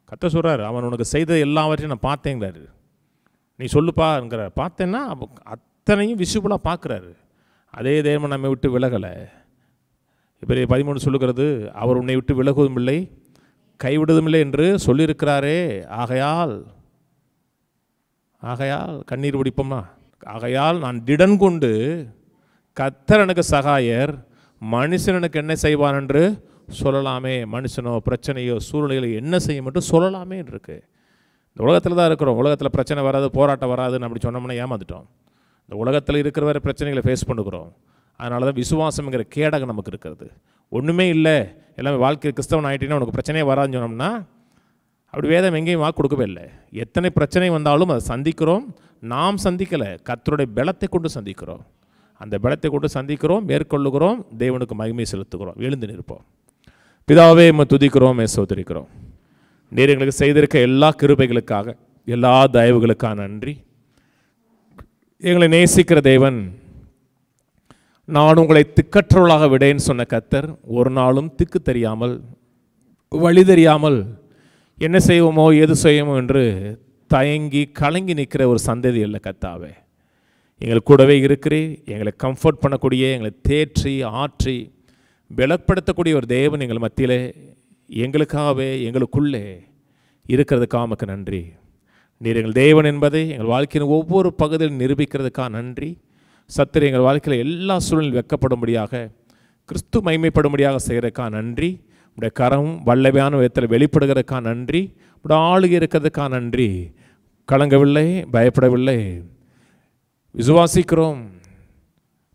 கர்த்தர் சொல்கிறார், அவன் உனக்கு செய்த எல்லாவற்றையும் நான் பார்த்தேங்கிறாரு. நீ சொல்லுப்பாங்கிற பார்த்தேன்னா அத்தனையும் விசிபிளாக பார்க்குறாரு. அதே தேவன் நம்மை விட்டு விலகலை. இப்போ 13 சொல்லுகிறது, அவர் உன்னை விட்டு விலகுவதும் இல்லை, கைவிடுவதும் இல்லை என்று சொல்லியிருக்கிறாரே. ஆகையால் கண்ணீர் பிடிப்போம்னா, ஆகையால் நான் திடன் கொண்டு கர்த்தர் எனக்கு சகாயர், மனுஷன் எனக்கு என்ன செய்வான் என்று சொல்லலாமே. மனுஷனோ பிரச்சனையோ சூழ்நிலைகளோ என்ன செய்யும் என்று சொல்லலாமே இருக்கு. இந்த உலகத்தில் தான் இருக்கிறோம். உலகத்தில் பிரச்சனை வராது, போராட்டம் வராதுன்னு அப்படி சொன்னோம்னா ஏமாந்துட்டோம். இந்த உலகத்தில் இருக்கிற வரை பிரச்சனைகளை ஃபேஸ் பண்ணுகிறோம். அதனால தான் விசுவாசம்ங்கிற கேடகம் நமக்கு இருக்கிறது. ஒன்றுமே இல்லை, எல்லாமே வாழ்க்கை கிறிஸ்தவன் ஆகிட்டீங்கன்னா உனக்கு பிரச்சனையே வராதுன்னு சொன்னோம்னா அப்படி வேதம் எங்கேயும் வாக்கு கொடுக்கவே இல்லை. எத்தனை பிரச்சனை வந்தாலும் அதை சந்திக்கிறோம். நாம் சந்திக்கலை, கர்த்தருடைய பலத்தை கொண்டு சந்திக்கிறோம். அந்த பலத்தை கொண்டு சந்திக்கிறோம், மேற்கொள்ளுகிறோம், தேவனுக்கு மகிமை செலுத்துகிறோம். எழுந்து நிற்போம். பிதாவே உம்மை துதிக்கிறோம், சோதரிக்கிறோம். நீர் எங்களுக்கு செய்திருக்க எல்லா கிருபைகளுக்காக, எல்லா தயவுகளுக்காக நன்றி. எங்களை நேசிக்கிற தேவன், நான் உங்களை திக்கற்றவர்களாக விடேன்னு சொன்ன கர்த்தர் ஒரு நாளும் திக்கு தெரியாமல், வழி தெரியாமல், என்ன செய்வோமோ எது செய்வோமோ என்று தயங்கி கலங்கி நிற்கிற ஒரு சந்ததி இல்லை கர்த்தாவே. எங்கள் கூடவே இருக்கிறீர். எங்களை கம்ஃபர்ட் பண்ணக்கூடிய, எங்களை தேற்றி ஆற்றி பலப்படுத்தக்கூடிய ஒரு தேவன் எங்கள் மத்தியிலே எங்களுக்காகவே எங்களுக்குள்ளே இருக்கிறதுக்காக உமக்கு நன்றி. நீர் எங்கள் தேவன் என்பதை எங்கள் வாழ்க்கையின் ஒவ்வொரு பகுதியில் நிரூபிக்கிறதுக்காக நன்றி. சத்திர எங்கள் வாழ்க்கையில் எல்லா சூழலில் வெட்கப்படும்படியாக, கிறிஸ்து மகிமைப்படும்படியாக செய்கிறதுக்காக நன்றி. உடைய கரம் வல்லமையான விதத்தில் வெளிப்படுகிறதுக்காக நன்றி. உடைய ஆளுகை இருக்கிறதுக்காக நன்றி. கலங்கவில்லை, பயப்படவில்லை, விசுவாசிக்கிறோம்.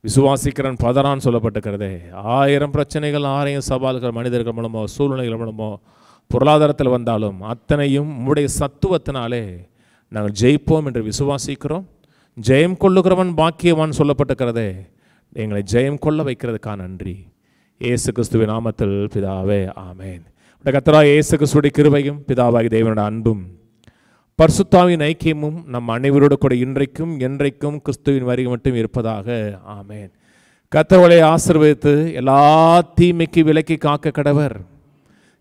விசுவாசிக்கிறன் பதறான்னு சொல்லப்பட்டிருக்கிறதே. 1000 பிரச்சனைகள், 1000 சவால்கள் மனிதர்கள் மூலமோ சூழ்நிலைகள் மூலமோ பொருளாதாரத்தில் வந்தாலும் அத்தனையும் உம்முடைய சத்துவத்தினாலே நாங்கள் ஜெயிப்போம் என்று விசுவாசிக்கிறோம். ஜெயம் கொள்ளுகிறவன் பாக்கியவான் சொல்லப்பட்டிருக்கிறதே. எங்களை ஜெயம் கொள்ள வைக்கிறதுக்காக நன்றி. இயேசு கிறிஸ்துவின் நாமத்தில் பிதாவே, ஆமேன். கர்த்தராகிய இயேசு கிறிஸ்துவின் கிருபையும் பிதாவாகிய தேவனுடைய அன்பும் பரிசுத்தாவின் ஐக்கியமும் நம் அனைவரோடு கூட இன்றைக்கும் என்றைக்கும் கிறிஸ்துவின் வருகை மட்டும் இருப்பதாக, ஆமேன். கர்த்தர்களை ஆசீர்வதித்து எல்லா தீமைக்கு விலக்கி காக்க கடவர்.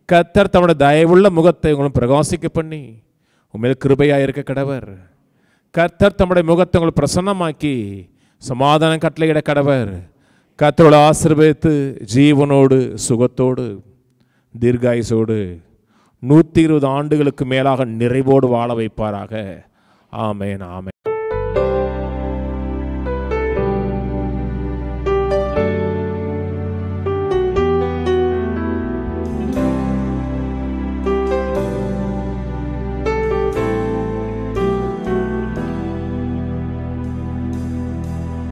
கர்த்தர் தம்முடைய தயவுள்ள முகத்தை உங்களும் பிரகாசிக்க பண்ணி உண்மையில் கிருபையாக இருக்க கடவர். கர்த்தர் தம்முடைய முகத்தை உங்களை பிரசன்னமாக்கி சமாதானம் கட்டளையிட கடவர். கர்த்தரோடு ஆசீர்வதித்து ஜீவனோடு சுகத்தோடு தீர்காயுசோடு 120 ஆண்டுகளுக்கு மேலாக நிறைவோடு வாழ வைப்பாராக. ஆமேன், ஆமேன்.